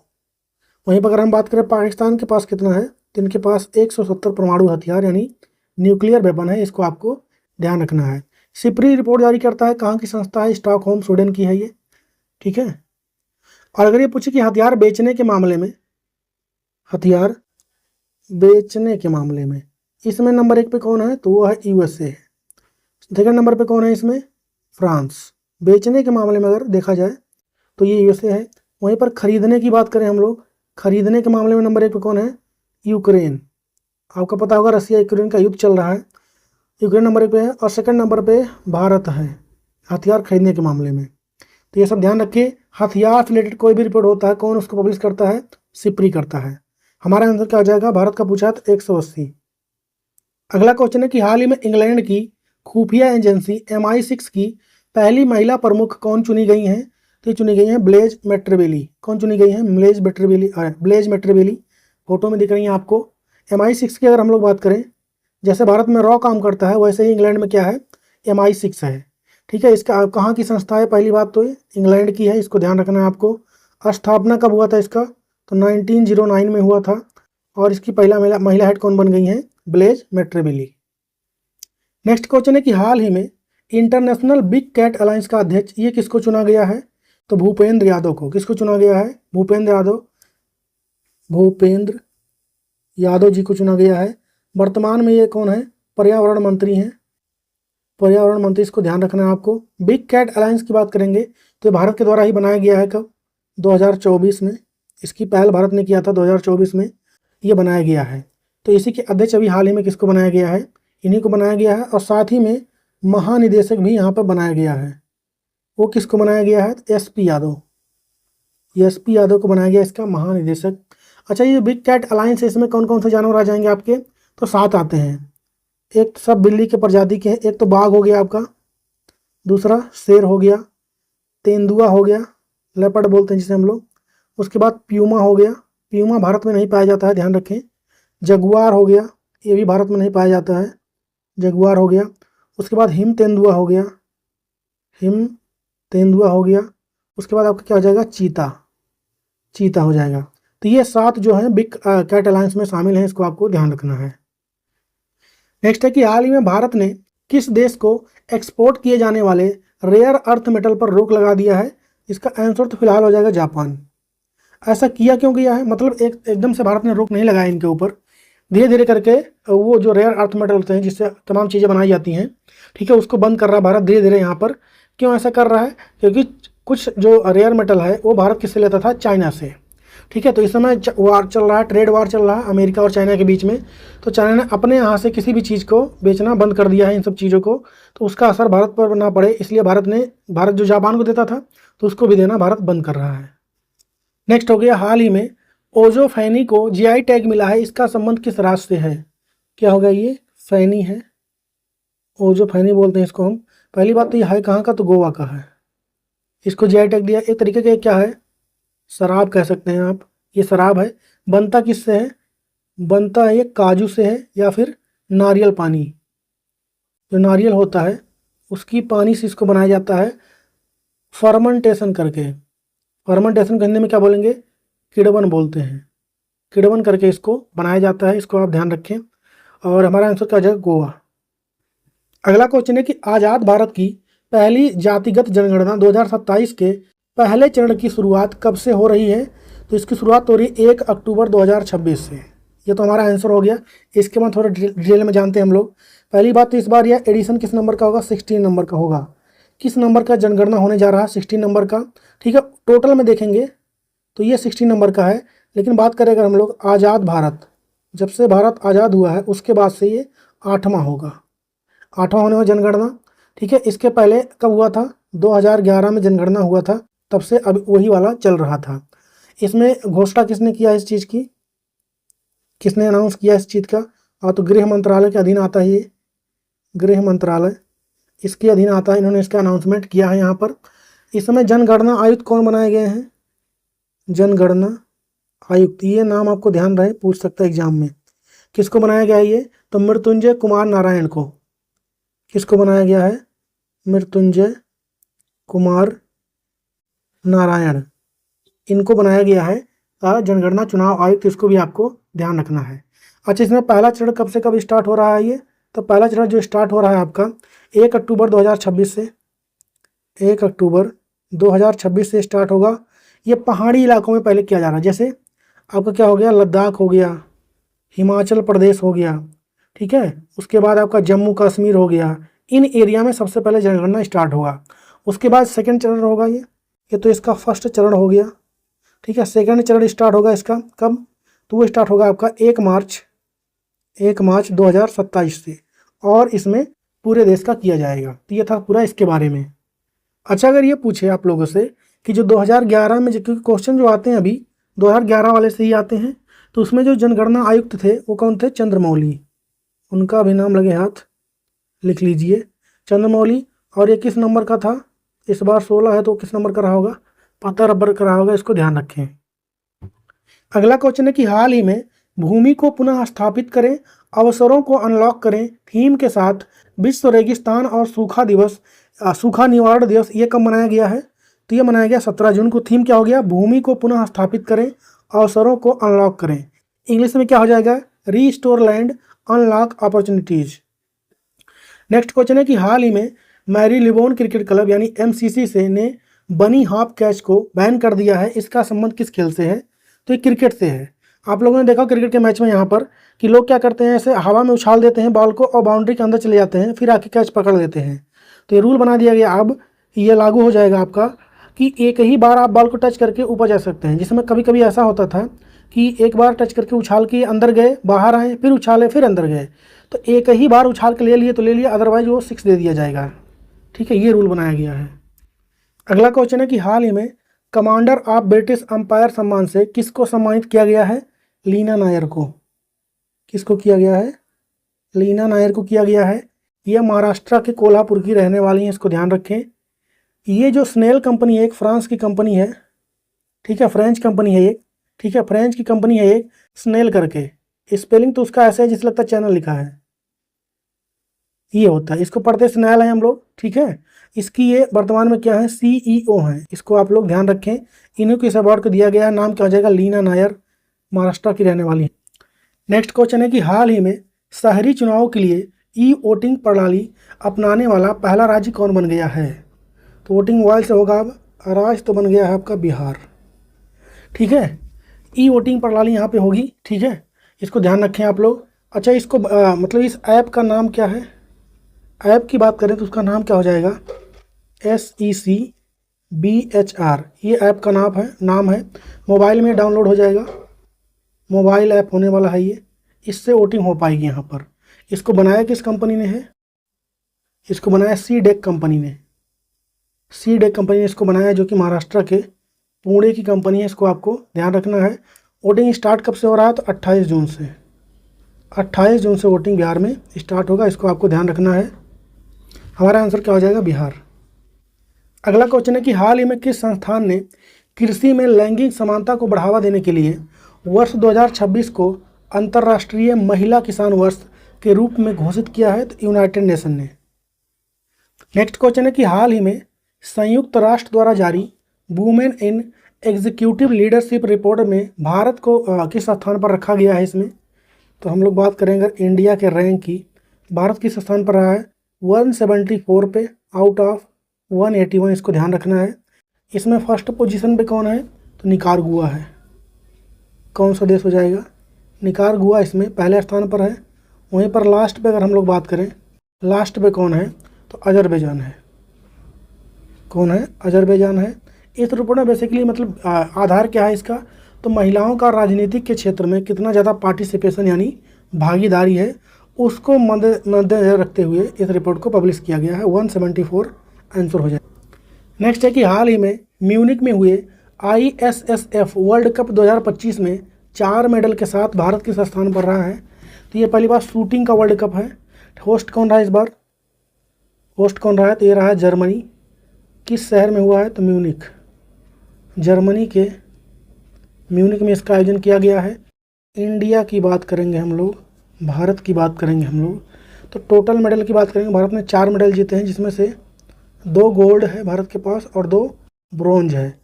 वहीं पर अगर हम बात करें पाकिस्तान के पास कितना है, तो इनके पास 170 परमाणु हथियार यानी न्यूक्लियर वेपन है। इसको आपको ध्यान रखना है। सिपरी रिपोर्ट जारी करता है, कहाँ की संस्था है? स्टॉकहोम स्वीडन की है ये। ठीक है। और अगर ये पूछे कि हथियार बेचने के मामले में, हथियार बेचने के मामले में इसमें नंबर 1 पे कौन है, तो वो है यूएसए। सेकंड नंबर पे कौन है इसमें, फ्रांस। बेचने के मामले में अगर देखा जाए तो ये यूएसए है। वहीं पर खरीदने की बात करें हम लोग, खरीदने के मामले में नंबर 1 पे कौन है, यूक्रेन। आपको पता होगा रसिया यूक्रेन का युद्ध चल रहा है, यूक्रेन नंबर 1 पे है। और सेकंड नंबर पे भारत है हथियार खरीदने के मामले में। तो ये सब ध्यान रखिए। हथियार से रिलेटेड कोई भी रिपोर्ट होता है, कौन उसको पब्लिश करता है, सिप्री करता है। हमारा आंसर क्या आ जाएगा, भारत का पूछा तो 180। अगला क्वेश्चन है कि हाल ही में इंग्लैंड की खुफिया एजेंसी MI6 की पहली महिला प्रमुख कौन चुनी गई हैं, तो ये चुनी गई हैं ब्लेज मैट्रेबेली। कौन चुनी गई हैं, ब्लेज मैट्रेबेली फोटो में दिख रही हैं आपको। MI6 की अगर हम लोग बात करें, जैसे भारत में रॉ काम करता है वैसे ही इंग्लैंड में क्या है, MI6 है। ठीक है, इसका कहाँ की संस्था है, पहली बात तो इंग्लैंड की है, इसको ध्यान रखना है आपको। स्थापना कब हुआ था इसका, तो 1909 में हुआ था। और इसकी पहला महिला हेड कौन बन गई हैं, ब्लेज मैट्रेबेली। नेक्स्ट क्वेश्चन है कि हाल ही में इंटरनेशनल बिग कैट अलायंस का अध्यक्ष ये किसको चुना गया है, तो भूपेंद्र यादव को। किसको चुना गया है, भूपेंद्र यादव जी को चुना गया है। वर्तमान में ये कौन है, पर्यावरण मंत्री हैं, पर्यावरण मंत्री। इसको ध्यान रखना है आपको। बिग कैट अलायंस की बात करेंगे तो भारत के द्वारा ही बनाया गया है। कब, 2024 में। इसकी पहल भारत ने किया था 2024 में, ये बनाया गया है। तो इसी के अध्यक्ष अभी हाल ही में किसको बनाया गया है, इन्हीं को बनाया गया है। और साथ ही में महानिदेशक भी यहाँ पर बनाया गया है। वो किसको बनाया गया है, SP यादव। SP यादव को बनाया गया इसका महानिदेशक। अच्छा, ये बिग कैट अलायंस है, इसमें कौन कौन से जानवर आ जाएंगे आपके, तो 7 आते हैं। एक सब बिल्ली के प्रजाति के हैं। एक तो बाघ हो गया आपका, दूसरा शेर हो गया, तेंदुआ हो गया, लेपर्ड बोलते हैं जिसे हम लोग। उसके बाद प्यूमा हो गया, प्यूमा भारत में नहीं पाया जाता है, ध्यान रखें। जगुआर हो गया, ये भी भारत में नहीं पाया जाता है, जगुआर हो गया। उसके बाद हिम तेंदुआ हो गया, हिम तेंदुआ हो गया। उसके बाद आपका क्या हो जाएगा, चीता हो जाएगा। तो ये 7 जो है बिग कैट अलायंस में शामिल हैं, इसको आपको ध्यान रखना है। नेक्स्ट है कि हाल ही में भारत ने किस देश को एक्सपोर्ट किए जाने वाले रेयर अर्थ मेटल पर रोक लगा दिया है, इसका आंसर तो फिलहाल हो जाएगा जापान। ऐसा किया क्यों गया है, मतलब एकदम से भारत ने रोक नहीं लगाया इनके ऊपर, धीरे धीरे करके वो जो रेयर अर्थ मेटल होते हैं जिससे तमाम चीज़ें बनाई जाती हैं, ठीक है, उसको बंद कर रहा है भारत धीरे धीरे यहाँ पर। क्यों ऐसा कर रहा है, क्योंकि कुछ जो रेयर मेटल है वो भारत किससे लेता था, चाइना से। ठीक है, तो इस समय वार चल रहा है, ट्रेड वार चल रहा है अमेरिका और चाइना के बीच में। तो चाइना ने अपने यहाँ से किसी भी चीज़ को बेचना बंद कर दिया है, इन सब चीज़ों को। तो उसका असर भारत पर ना पड़े, इसलिए भारत जो जापान को देता था तो उसको भी देना भारत बंद कर रहा है। नेक्स्ट हो गया, हाल ही में ओजोफैनी को GI टैग मिला है, इसका संबंध किस राज्य से है, क्या होगा, ये फैनी है, ओजोफैनी बोलते हैं इसको हम। पहली बात तो ये है कहाँ का, तो गोवा का है, इसको GI टैग दिया। एक तरीके का क्या है, शराब कह सकते हैं आप, ये शराब है। बनता किससे है, बनता है ये काजू से है या फिर नारियल पानी, जो नारियल होता है उसकी पानी से इसको बनाया जाता है फर्मेंटेशन करके। फर्मेंटेशन करने में क्या बोलेंगे, किड़वन बोलते हैं, किड़वन करके इसको बनाया जाता है, इसको आप ध्यान रखें। और हमारा आंसर क्या हो जाएगा, गोवा। अगला क्वेश्चन है कि आज़ाद भारत की पहली जातिगत जनगणना 2027 के पहले चरण की शुरुआत कब से हो रही है, तो इसकी शुरुआत हो रही है 1 अक्टूबर 2026 से। ये तो हमारा आंसर हो गया। इसके बाद थोड़ा डिटेल में जानते हैं हम लोग। पहली बात तो इस बार यह एडिशन किस नंबर का होगा, 16 नंबर का होगा। किस नंबर का जनगणना होने जा रहा है, 16 नंबर का। ठीक है, टोटल में देखेंगे तो ये 16 नंबर का है, लेकिन बात करें अगर हम लोग आज़ाद भारत, जब से भारत आज़ाद हुआ है उसके बाद से ये 8वां होगा, 8वां होने में जनगणना। ठीक है, इसके पहले कब हुआ था, 2011 में जनगणना हुआ था, तब से अब वही वाला चल रहा था। इसमें घोषणा किसने किया इस चीज़ की, किसने अनाउंस किया इस चीज़ का, तो गृह मंत्रालय के अधीन आता है ये, गृह मंत्रालय इसके अधीन आता है, इन्होंने इसका अनाउंसमेंट किया है यहाँ पर। इस समय जनगणना आयुक्त कौन बनाए गए हैं, जनगणना आयुक्त, ये नाम आपको ध्यान रहे, पूछ सकता है एग्जाम में। किसको बनाया गया है ये, तो मृत्युंजय कुमार नारायण को। किसको बनाया गया है, मृत्युंजय कुमार नारायण, इनको बनाया गया है जनगणना चुनाव आयुक्त, इसको भी आपको ध्यान रखना है। अच्छा, इसमें पहला चरण कब से कब स्टार्ट हो रहा है ये, तो पहला चरण जो स्टार्ट हो रहा है आपका 1 अक्टूबर 2026 से, 1 अक्टूबर 2026 से स्टार्ट होगा। ये पहाड़ी इलाकों में पहले किया जा रहा है, जैसे आपका क्या हो गया, लद्दाख हो गया, हिमाचल प्रदेश हो गया, ठीक है। उसके बाद आपका जम्मू कश्मीर हो गया। इन एरिया में सबसे पहले जनगणना स्टार्ट होगा। उसके बाद सेकंड चरण होगा ये तो इसका फर्स्ट चरण हो गया, ठीक है। सेकंड चरण स्टार्ट होगा इसका कब, तो वो स्टार्ट होगा आपका 1 मार्च 2027 से, और इसमें पूरे देश का किया जाएगा। तो ये था पूरा इसके बारे में। अच्छा, अगर ये पूछे आप लोगों से कि जो 2011 में, क्योंकि क्वेश्चन जो आते हैं अभी 2011 वाले से ही आते हैं, तो उसमें जो जनगणना आयुक्त थे वो कौन थे, चंद्रमौली। उनका भी नाम लगे हाथ, लिख लीजिए, चंद्रमौली। और ये किस नंबर का था, इस बार 16 है तो किस नंबर का रहा होगा, 15 नंबर का रहा होगा, इसको ध्यान रखें। अगला क्वेश्चन है कि हाल ही में भूमि को पुनः स्थापित करें, अवसरों को अनलॉक करें थीम के साथ विश्व रेगिस्तान और सूखा निवारण दिवस ये कब मनाया गया है, तो ये मनाया गया 17 जून को। थीम क्या हो गया, भूमि को पुनः स्थापित करें, अवसरों को अनलॉक करें। इंग्लिश में क्या हो जाएगा, restore land, unlock opportunities. Next question है कि हाल ही में मैरीलिबोन क्रिकेट क्लब यानी MCC से ने बनी हाफ कैच को बैन कर दिया है। इसका संबंध किस खेल से है, तो ये क्रिकेट से है। आप लोगों ने देखा क्रिकेट के मैच में यहाँ पर कि लोग क्या करते हैं, ऐसे हवा में उछाल देते हैं बॉल को और बाउंड्री के अंदर चले जाते हैं, फिर आके कैच पकड़ लेते हैं। तो ये रूल बना दिया गया, अब ये लागू हो जाएगा आपका कि एक ही बार आप बॉल को टच करके ऊपर जा सकते हैं। जिसमें कभी कभी ऐसा होता था कि एक बार टच करके उछाल के अंदर गए, बाहर आए, फिर उछाले, फिर अंदर गए, तो एक ही बार उछाल के ले लिए तो ले लिया, अदरवाइज वो 6 दे दिया जाएगा, ठीक है। ये रूल बनाया गया है। अगला क्वेश्चन है कि हाल ही में कमांडर ऑफ ब्रिटिश अंपायर सम्मान से किसको सम्मानित किया गया है, लीना नायर को। किसको किया गया है, लीना नायर को किया गया है। ये महाराष्ट्र के कोल्हापुर की रहने वाली हैं, इसको ध्यान रखें। ये जो स्नेल कंपनी है, एक फ्रांस की कंपनी है, ठीक है, फ्रेंच कंपनी है एक, ठीक है, फ्रेंच की कंपनी है एक, स्नेल करके। स्पेलिंग तो उसका ऐसा है जिस लगता है चैनल लिखा है, ये होता है, इसको पढ़ते स्नेल है हम लोग, ठीक है। इसकी ये वर्तमान में क्या है, CEO हैं। इसको आप लोग ध्यान रखें, इन्हीं को इस अवार्ड को दिया गया है। नाम क्या हो जाएगा, लीना नायर, महाराष्ट्र की रहने वाली है। नेक्स्ट क्वेश्चन है कि हाल ही में शहरी चुनाव के लिए वोटिंग प्रणाली अपनाने वाला पहला राज्य कौन बन गया है, तो वोटिंग मोबाइल से होगा। अब राज्य तो बन गया है आपका बिहार, ठीक है। वोटिंग प्रणाली यहाँ पे होगी, ठीक है, इसको ध्यान रखें आप लोग। अच्छा, इसको मतलब इस ऐप का नाम क्या है, ऐप की बात करें तो उसका नाम क्या हो जाएगा, SECBHR, ये ऐप का नाम है। मोबाइल में डाउनलोड हो जाएगा, मोबाइल ऐप होने वाला है ये, इससे वोटिंग हो पाएगी यहाँ पर। इसको बनाया किस कंपनी ने है, इसको बनाया CDEC कंपनी ने। CDEC कंपनी ने इसको बनाया, जो कि महाराष्ट्र के पुणे की कंपनी है। इसको आपको ध्यान रखना है। वोटिंग स्टार्ट कब से हो रहा है, तो 28 जून से। 28 जून से वोटिंग बिहार में स्टार्ट होगा, इसको आपको ध्यान रखना है। हमारा आंसर क्या हो जाएगा, बिहार। अगला क्वेश्चन है कि हाल ही में किस संस्थान ने कृषि में लैंगिक समानता को बढ़ावा देने के लिए वर्ष 2026 को अंतर्राष्ट्रीय महिला किसान वर्ष के रूप में घोषित किया है, तो यूनाइटेड नेशन ने। नेक्स्ट क्वेश्चन है कि हाल ही में संयुक्त राष्ट्र द्वारा जारी women in executive leadership report में भारत को किस स्थान पर रखा गया है इसमें, तो हम लोग बात करेंगे इंडिया के रैंक की। भारत किस स्थान पर रहा है, 174 पे आउट ऑफ 181, इसको ध्यान रखना है। इसमें फर्स्ट पोजीशन पे कौन है, तो निकारागुआ है। कौन सा देश हो जाएगा, निकारागुआ इसमें पहले स्थान पर है। वहीं पर लास्ट पे अगर हम लोग बात करें, लास्ट पे कौन है, तो अजरबैजान है। कौन है, अजरबैजान है। इस रिपोर्ट में बेसिकली मतलब आधार क्या है इसका, तो महिलाओं का राजनीतिक के क्षेत्र में कितना ज़्यादा पार्टिसिपेशन यानी भागीदारी है, उसको मद्देनजर रखते हुए इस रिपोर्ट को पब्लिश किया गया है। 174 आंसर हो जाए। नेक्स्ट है कि हाल ही में म्यूनिक में हुए ISSF वर्ल्ड कप 2025 में 4 मेडल के साथ भारत किस स्थान पर रहा है, तो ये पहली बार शूटिंग का वर्ल्ड कप है। होस्ट कौन रहा इस बार, होस्ट कौन रहा है, तो ये रहा है जर्मनी। किस शहर में हुआ है, तो म्यूनिक, जर्मनी के म्यूनिक में इसका आयोजन किया गया है। इंडिया की बात करेंगे हम लोग, भारत की बात करेंगे हम लोग, तो टोटल मेडल की बात करेंगे, भारत ने 4 मेडल जीते हैं, जिसमें से 2 गोल्ड है भारत के पास और 2 ब्रोंज है।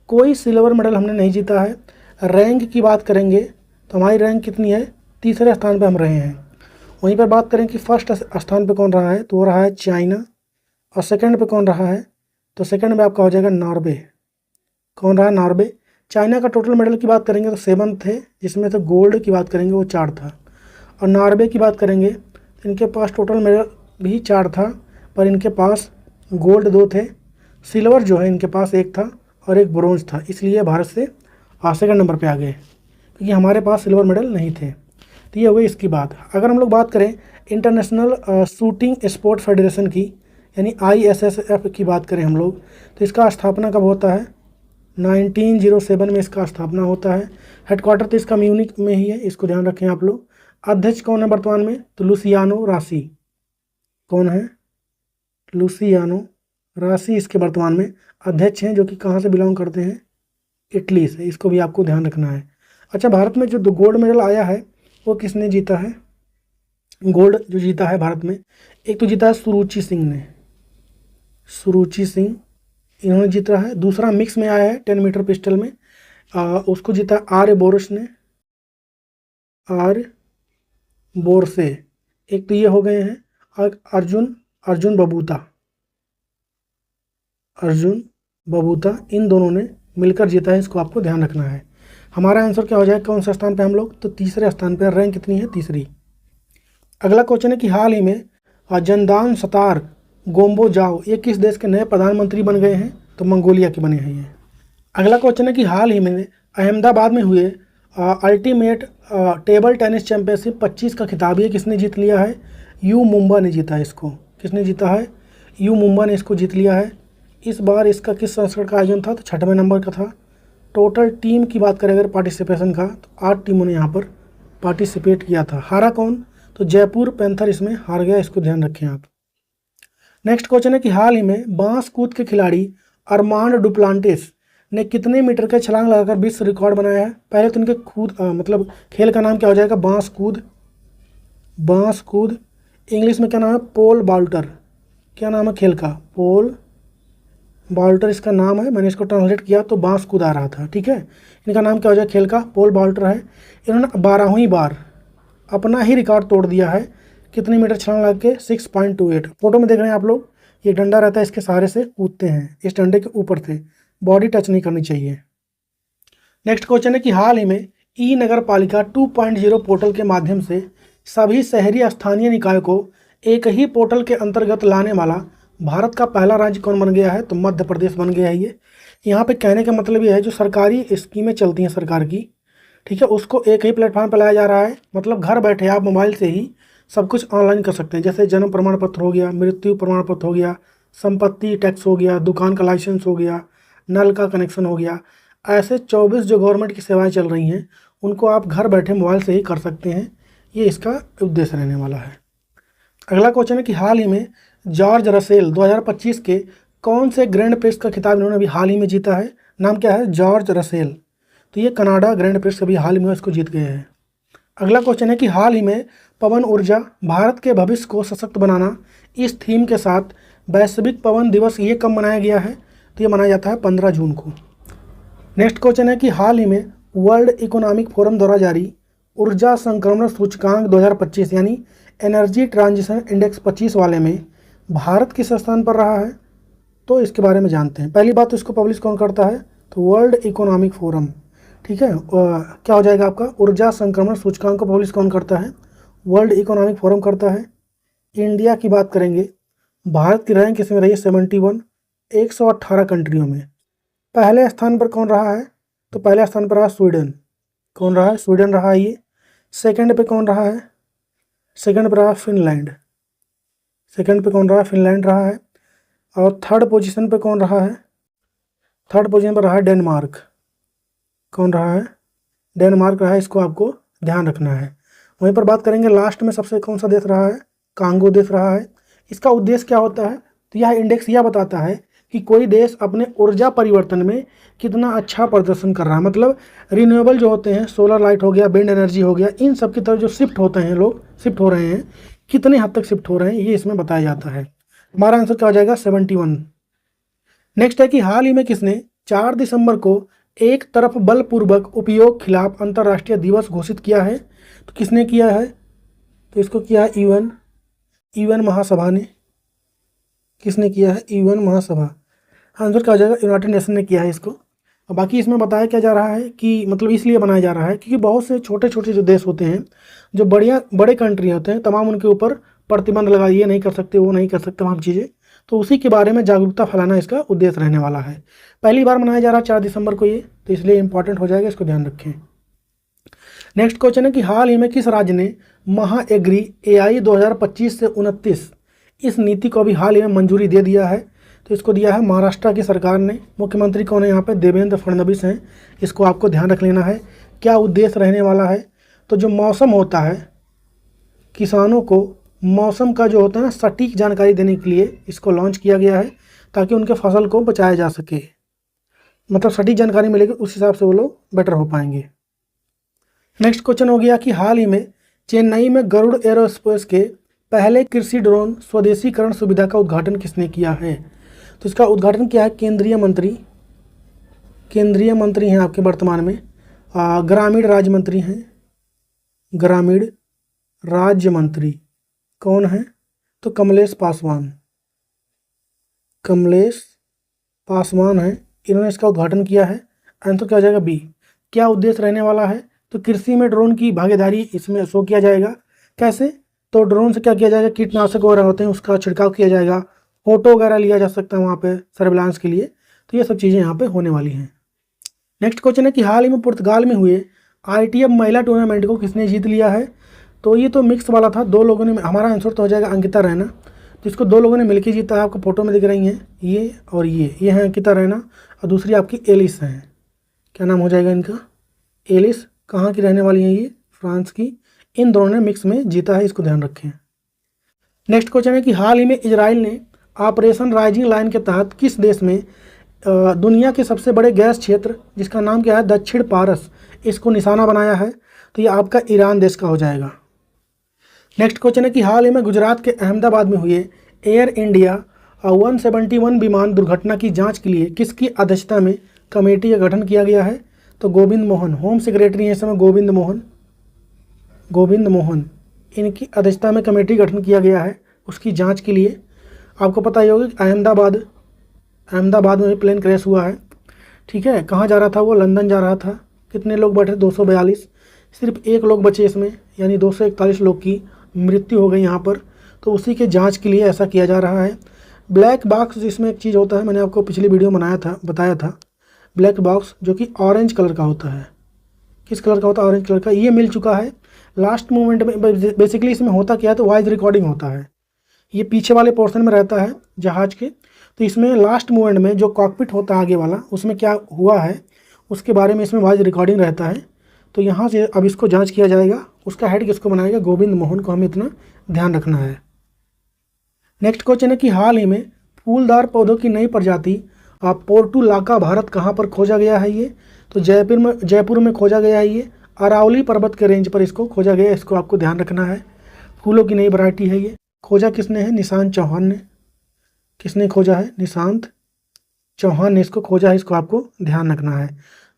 कोई सिल्वर मेडल हमने नहीं जीता है। रैंक की बात करेंगे तो हमारी रैंक कितनी है, 3रे स्थान पे हम रहे हैं। वहीं पर बात करें कि फर्स्ट स्थान पे कौन रहा है, तो वो रहा है चाइना, और सेकंड पे कौन रहा है, तो सेकंड में आपका हो जाएगा नॉर्वे। कौन रहा? नॉर्वे। चाइना का टोटल मेडल की बात करेंगे तो 7 थे, जिसमें से गोल्ड की बात करेंगे वो 4 था। और नॉर्वे की बात करेंगे तो इनके पास टोटल मेडल भी 4 था, पर इनके पास गोल्ड 2 थे, सिल्वर जो है इनके पास 1 था और 1 ब्रोंज था, इसलिए भारत से सेकंड नंबर पे आ गए, क्योंकि हमारे पास सिल्वर मेडल नहीं थे। तो ये हो गई इसकी बात। अगर हम लोग बात करें इंटरनेशनल शूटिंग स्पोर्ट फेडरेशन की, यानी ISSF की बात करें हम लोग, तो इसका स्थापना कब होता है? 1907 में इसका स्थापना होता है। हेडक्वार्टर तो इसका म्यूनिक में ही है, इसको ध्यान रखें आप लोग। अध्यक्ष कौन है वर्तमान में? तो लुसियानो रासी। कौन है? लुसियानो रासी इसके वर्तमान में अध्यक्ष हैं, जो कि कहाँ से बिलोंग करते हैं? इटली से। इसको भी आपको ध्यान रखना है। अच्छा, भारत में जो गोल्ड मेडल आया है वो किसने जीता है? गोल्ड जो जीता है भारत में, एक तो जीता है सुरुचि सिंह ने, सुरुचि सिंह इन्होंने जीता है। दूसरा मिक्स में आया है 10 मीटर पिस्टल में, उसको जीता आर्य बोरस ने, आर्य बोरसे। एक तो ये हो गए हैं। और अर्जुन बबूता, अर्जुन बबूता, इन दोनों ने मिलकर जीता है, इसको आपको ध्यान रखना है। हमारा आंसर क्या हो जाएगा? कौन सा स्थान पे हम लोग? तो तीसरे स्थान पे। रैंक कितनी है? तीसरी। अगला क्वेश्चन है कि हाल ही में जंदान सतार गोम्बो जाओ ये किस देश के नए प्रधानमंत्री बन गए हैं? तो मंगोलिया के बने हैं ये। अगला क्वेश्चन है कि हाल ही में अहमदाबाद में हुए अल्टीमेट टेबल टेनिस चैंपियनशिप 25 का खिताब ये किसने जीत लिया है? यू मुंबा ने जीता है इसको। किसने जीता है? यू मुंबा ने इसको जीत लिया है। इस बार इसका किस संस्करण का आयोजन था? तो 6वें नंबर का था। टोटल टीम की बात करें अगर पार्टिसिपेशन का, तो 8 टीमों ने यहाँ पर पार्टिसिपेट किया था। हारा कौन? तो जयपुर पैंथर इसमें हार गया, इसको ध्यान रखें आप। नेक्स्ट क्वेश्चन है कि हाल ही में बांस कूद के खिलाड़ी अरमांड डुप्लांटिस ने कितने मीटर का छलांग लगाकर विश्व रिकॉर्ड बनाया है? पहले तो इनके मतलब खेल का नाम क्या हो जाएगा? बांस कूद। बांस कूद इंग्लिश में क्या नाम है? Paul Walter. क्या नाम है खेल का? पोल वॉल्टर इसका नाम है। मैंने इसको ट्रांसलेट किया तो बांस कूद आ रहा था, ठीक है। इनका नाम क्या हो जाएगा खेल का? पोल वॉल्टर है। इन्होंने 12वीं बार अपना ही रिकॉर्ड तोड़ दिया है। कितने मीटर छलांग लगा के? 6.28। फोटो में देख रहे हैं आप लोग, ये डंडा रहता है, इसके सहारे से कूदते हैं, इस डंडे के ऊपर से, बॉडी टच नहीं करनी चाहिए। नेक्स्ट क्वेश्चन है कि हाल ही में ई नगर पालिका 2.0 पोर्टल के माध्यम से सभी शहरी स्थानीय निकायों को एक ही पोर्टल के अंतर्गत लाने वाला भारत का पहला राज्य कौन बन गया है? तो मध्य प्रदेश बन गया है ये। यहाँ पे कहने का मतलब ये है, जो सरकारी स्कीमें चलती हैं सरकार की, ठीक है, उसको एक ही प्लेटफॉर्म पर लाया जा रहा है। मतलब घर बैठे आप मोबाइल से ही सब कुछ ऑनलाइन कर सकते हैं। जैसे जन्म प्रमाण पत्र हो गया, मृत्यु प्रमाण पत्र हो गया, संपत्ति टैक्स हो गया, दुकान का लाइसेंस हो गया, नल का कनेक्शन हो गया। ऐसे 24 जो गवर्नमेंट की सेवाएं चल रही हैं उनको आप घर बैठे मोबाइल से ही कर सकते हैं। ये इसका उद्देश्य रहने वाला है। अगला क्वेश्चन है कि हाल ही में जॉर्ज रसेल 2025 के कौन से ग्रैंड प्रिक्स का खिताब इन्होंने अभी हाल ही में जीता है? नाम क्या है? George Russell. तो ये कनाडा ग्रैंड प्रिक्स अभी हाल ही में इसको जीत गए हैं। अगला क्वेश्चन है कि हाल ही में पवन ऊर्जा भारत के भविष्य को सशक्त बनाना इस थीम के साथ वैश्विक पवन दिवस ये कब मनाया गया है? तो ये मनाया जाता है 15 जून को। नेक्स्ट क्वेश्चन है कि हाल ही में वर्ल्ड इकोनॉमिक फोरम द्वारा जारी ऊर्जा संक्रमण सूचकांक 2025 यानी एनर्जी ट्रांजिशन इंडेक्स 25 वाले में भारत किस स्थान पर रहा है? तो इसके बारे में जानते हैं। पहली बात तो इसको पब्लिश कौन करता है? तो वर्ल्ड इकोनॉमिक फोरम, ठीक है। क्या हो जाएगा आपका? ऊर्जा संक्रमण सूचकांक को पब्लिश कौन करता है? वर्ल्ड इकोनॉमिक फोरम करता है। इंडिया की बात करेंगे, भारत की रैंक किसमें रही है? 71, 118 कंट्रियों में। पहले स्थान पर कौन रहा है? तो पहले स्थान पर रहा स्वीडन। कौन रहा है? स्वीडन रहा है ये। सेकंड पे कौन रहा है? सेकंड पे रहा फिनलैंड। सेकंड पे कौन रहा? फिनलैंड रहा है। और थर्ड पोजीशन पे कौन रहा है? थर्ड पोजीशन पर रहा है डेनमार्क। कौन रहा है? डेनमार्क रहा है, इसको आपको ध्यान रखना है। वहीं पर बात करेंगे लास्ट में सबसे कौन सा देश रहा है? कांगो देश रहा है। इसका उद्देश्य क्या होता है? तो यह इंडेक्स यह बताता है कि कोई देश अपने ऊर्जा परिवर्तन में कितना अच्छा प्रदर्शन कर रहा है। मतलब रिन्यूएबल जो होते हैं, सोलर लाइट हो गया, विंड एनर्जी हो गया, इन सब की तरफ जो शिफ्ट होते हैं, लोग शिफ्ट हो रहे हैं, कितने हद तक शिफ्ट हो रहे हैं, ये इसमें बताया जाता है। हमारा आंसर क्या हो जाएगा? 71। नेक्स्ट है कि हाल ही में किसने 4 दिसंबर को एक तरफ बलपूर्वक उपयोग खिलाफ अंतर्राष्ट्रीय दिवस घोषित किया है? तो किसने किया है? तो इसको किया है यूएन महासभा ने। किसने किया है? यूएन महासभा। आंसर क्या हो जाएगा, यूनाइटेड नेशन ने किया है इसको। और बाकी इसमें बताया क्या जा रहा है कि मतलब इसलिए बनाया जा रहा है क्योंकि बहुत से छोटे छोटे जो देश होते हैं, जो बड़े कंट्री होते हैं, तमाम उनके ऊपर प्रतिबंध लगा, ये नहीं कर सकते, वो नहीं कर सकते, वहाँ चीज़ें, तो उसी के बारे में जागरूकता फैलाना इसका उद्देश्य रहने वाला है। पहली बार मनाया जा रहा है 4 दिसंबर को ये, तो इसलिए इंपॉर्टेंट हो जाएगा, इसको ध्यान रखें। नेक्स्ट क्वेश्चन है कि हाल ही में किस राज्य ने महाएग्री AI 2025 से 29 इस नीति को अभी हाल ही में मंजूरी दे दिया है? तो इसको दिया है महाराष्ट्र की सरकार ने। मुख्यमंत्री कौन है यहाँ पे? देवेंद्र फडणवीस हैं। इसको आपको ध्यान रख लेना है। क्या उद्देश्य रहने वाला है? तो जो मौसम होता है, किसानों को मौसम का जो होता है ना सटीक जानकारी देने के लिए इसको लॉन्च किया गया है, ताकि उनके फसल को बचाया जा सके। मतलब सटीक जानकारी मिलेगी, उस हिसाब से वो लोग बेटर हो पाएंगे। नेक्स्ट क्वेश्चन हो गया कि हाल ही में चेन्नई में गरुड़ एरोस्पेस के पहले कृषि ड्रोन स्वदेशीकरण सुविधा का उद्घाटन किसने किया है? तो इसका उद्घाटन किया है केंद्रीय मंत्री हैं आपके वर्तमान में, ग्रामीण राज्य मंत्री हैं। ग्रामीण राज्य मंत्री कौन है? तो कमलेश पासवान है। इन्होंने इसका उद्घाटन किया है। आंसर क्या हो जाएगा? बी। क्या उद्देश्य रहने वाला है? तो कृषि में ड्रोन की भागीदारी इसमें शो किया जाएगा। कैसे? तो ड्रोन से क्या किया जाएगा, कीटनाशक वगैरह होते हैं उसका छिड़काव किया जाएगा, फोटो वगैरह लिया जा सकता है वहाँ पे सर्विलांस के लिए। तो ये सब चीज़ें यहाँ पे होने वाली हैं। नेक्स्ट क्वेश्चन है कि हाल ही में पुर्तगाल में हुए ITF महिला टूर्नामेंट को किसने जीत लिया है? तो ये तो मिक्स वाला था, 2 लोगों ने। हमारा आंसर तो हो जाएगा अंकिता रैना। तो इसको 2 लोगों ने मिलकर जीता है। आपको फोटो में दिख रही हैं ये और ये हैं अंकिता रैना, और दूसरी आपकी एलिस हैं। क्या नाम हो जाएगा इनका? एलिस। कहाँ की रहने वाली हैं ये? फ्रांस की। इन दोनों ने मिक्स में जीता है, इसको ध्यान रखें। नेक्स्ट क्वेश्चन है कि हाल ही में इजराइल ने ऑपरेशन राइजिंग लाइन के तहत किस देश में दुनिया के सबसे बड़े गैस क्षेत्र, जिसका नाम क्या है, दक्षिण पारस, इसको निशाना बनाया है? तो ये आपका ईरान देश का हो जाएगा। नेक्स्ट क्वेश्चन है कि हाल ही में गुजरात के अहमदाबाद में हुए एयर इंडिया 171 विमान दुर्घटना की जांच के लिए किसकी अध्यक्षता में कमेटी का गठन किया गया है? तो गोविंद मोहन, होम सेक्रेटरी हैं इस समय गोविंद मोहन, इनकी अध्यक्षता में कमेटी गठन किया गया है उसकी जांच के लिए। आपको पता ही होगा कि अहमदाबाद में प्लेन क्रैश हुआ है। ठीक है, कहाँ जा रहा था वो? लंदन जा रहा था। कितने लोग बैठे? 242। सिर्फ 1 लोग बचे इसमें, यानी 241 लोग की मृत्यु हो गई यहाँ पर। तो उसी के जांच के लिए ऐसा किया जा रहा है। ब्लैक बॉक्स जिसमें एक चीज़ होता है, मैंने आपको पिछली वीडियो बताया था, ब्लैक बॉक्स जो कि ऑरेंज कलर का होता है। किस कलर का होता है? ऑरेंज कलर का। ये मिल चुका है लास्ट मोमेंट में। बेसिकली इसमें होता क्या है, तो वॉइस रिकॉर्डिंग होता है। ये पीछे वाले पोर्शन में रहता है जहाज़ के। तो इसमें लास्ट मोमेंट में जो कॉकपिट होता है आगे वाला, उसमें क्या हुआ है उसके बारे में इसमें वॉइस रिकॉर्डिंग रहता है। तो यहाँ से अब इसको जांच किया जाएगा। उसका हेड किसको बनाएगा? गोविंद मोहन को, हमें इतना ध्यान रखना है। नेक्स्ट क्वेश्चन है कि हाल ही में फूलदार पौधों की नई प्रजाति पोर्टुलाका भारत कहाँ पर खोजा गया है? ये तो जयपुर में खोजा गया है। ये अरावली पर्वत के रेंज पर इसको खोजा गया है, इसको आपको ध्यान रखना है। फूलों की नई वैरायटी है ये। खोजा किसने है? निशांत चौहान ने। किसने खोजा है? निशांत चौहान ने इसको खोजा है, इसको आपको ध्यान रखना है।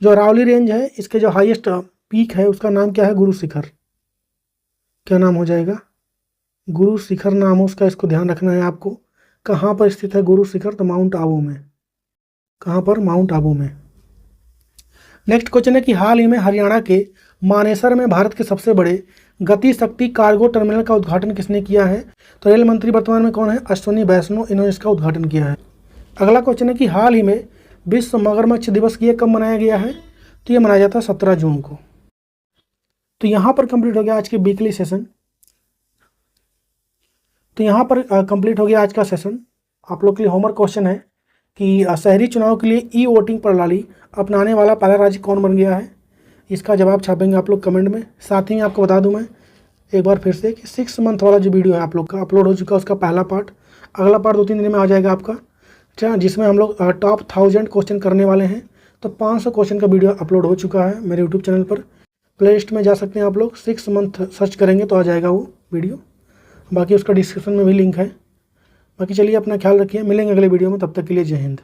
जो अरावली रेंज है, इसके जो हाईएस्ट पीक है उसका नाम क्या है? गुरु शिखर। क्या नाम हो जाएगा? गुरु शिखर नाम है उसका, इसको ध्यान रखना है आपको। कहाँ पर स्थित है गुरु शिखर? तो माउंट आबू में। कहाँ पर? माउंट आबू में। नेक्स्ट क्वेश्चन है कि हाल ही में हरियाणा के मानेसर में भारत के सबसे बड़े गति शक्ति कार्गो टर्मिनल का उद्घाटन किसने किया है? तो रेल मंत्री वर्तमान में कौन है? अश्विनी वैष्णव, इन्होंने इसका उद्घाटन किया है। अगला क्वेश्चन है कि हाल ही में विश्व मगरमच्छ दिवस ये कब मनाया गया है? तो ये मनाया जाता है 17 जून को। तो यहाँ पर कंप्लीट हो गया आज की वीकली सेशन। तो यहाँ पर कंप्लीट हो गया आज का सेशन। आप लोग के लिए होमवर्क क्वेश्चन है कि शहरी चुनाव के लिए ई-वोटिंग प्रणाली अपनाने वाला पहला राज्य कौन बन गया है? इसका जवाब छापेंगे आप लोग कमेंट में। साथ ही में आपको बता दूं मैं एक बार फिर से कि 6 मंथ वाला जो वीडियो है आप लोग का अपलोड हो चुका है, उसका पहला पार्ट। अगला पार्ट 2-3 दिन में आ जाएगा आपका, अच्छा, जिसमें हम लोग टॉप 1000 क्वेश्चन करने वाले हैं। तो 500 क्वेश्चन का वीडियो अपलोड हो चुका है मेरे यूट्यूब चैनल पर। प्ले लिस्ट में जा सकते हैं आप लोग, 6 मंथ सर्च करेंगे तो आ जाएगा वो वीडियो। बाकी उसका डिस्क्रिप्शन में भी लिंक है। बाकी चलिए अपना ख्याल रखिए, मिलेंगे अगले वीडियो में, तब तक के लिए जय हिंद।